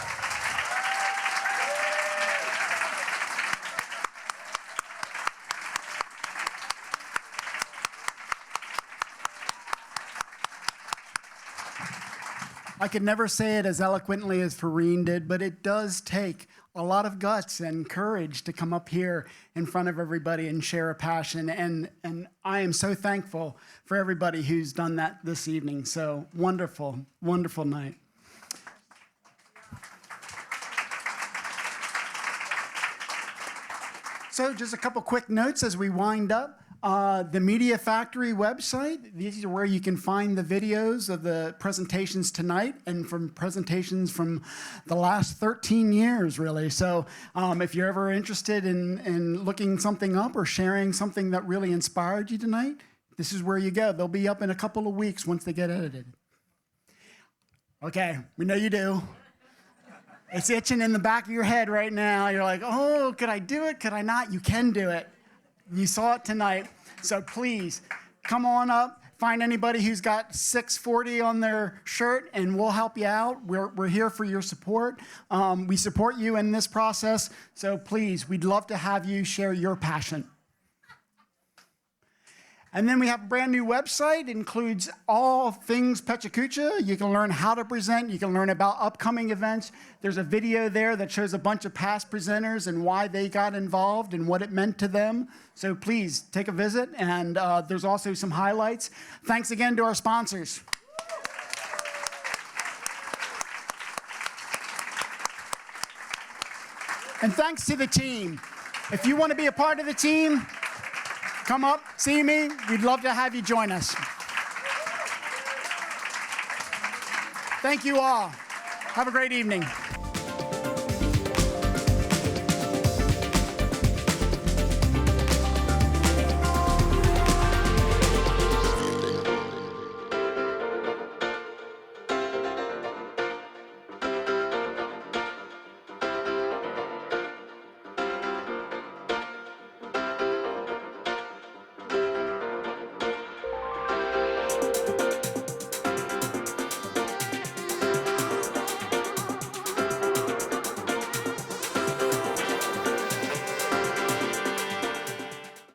I could never say it as eloquently as Farine did, but it does take a lot of guts and courage to come up here in front of everybody and share a passion. And I am so thankful for everybody who's done that this evening. So wonderful, wonderful night. So just a couple quick notes as we wind up. The Media Factory website, these are where you can find the videos of the presentations tonight and from presentations from the last 13 years, really. So if you're ever interested in looking something up or sharing something that really inspired you tonight, this is where you go. They'll be up in a couple of weeks once they get edited. Okay, we know you do. It's itching in the back of your head right now. You're like, oh, could I do it? Could I not? You can do it. You saw it tonight. So please, come on up. Find anybody who's got 640 on their shirt, and we'll help you out. We're here for your support. We support you in this process. So please, we'd love to have you share your passion. And then we have a brand new website. It includes all things Pechakucha. You can learn how to present. You can learn about upcoming events. There's a video there that shows a bunch of past presenters and why they got involved and what it meant to them. So please take a visit. And there's also some highlights. Thanks again to our sponsors. And thanks to the team. If you want to be a part of the team, come up, see me. We'd love to have you join us. Thank you all. Have a great evening.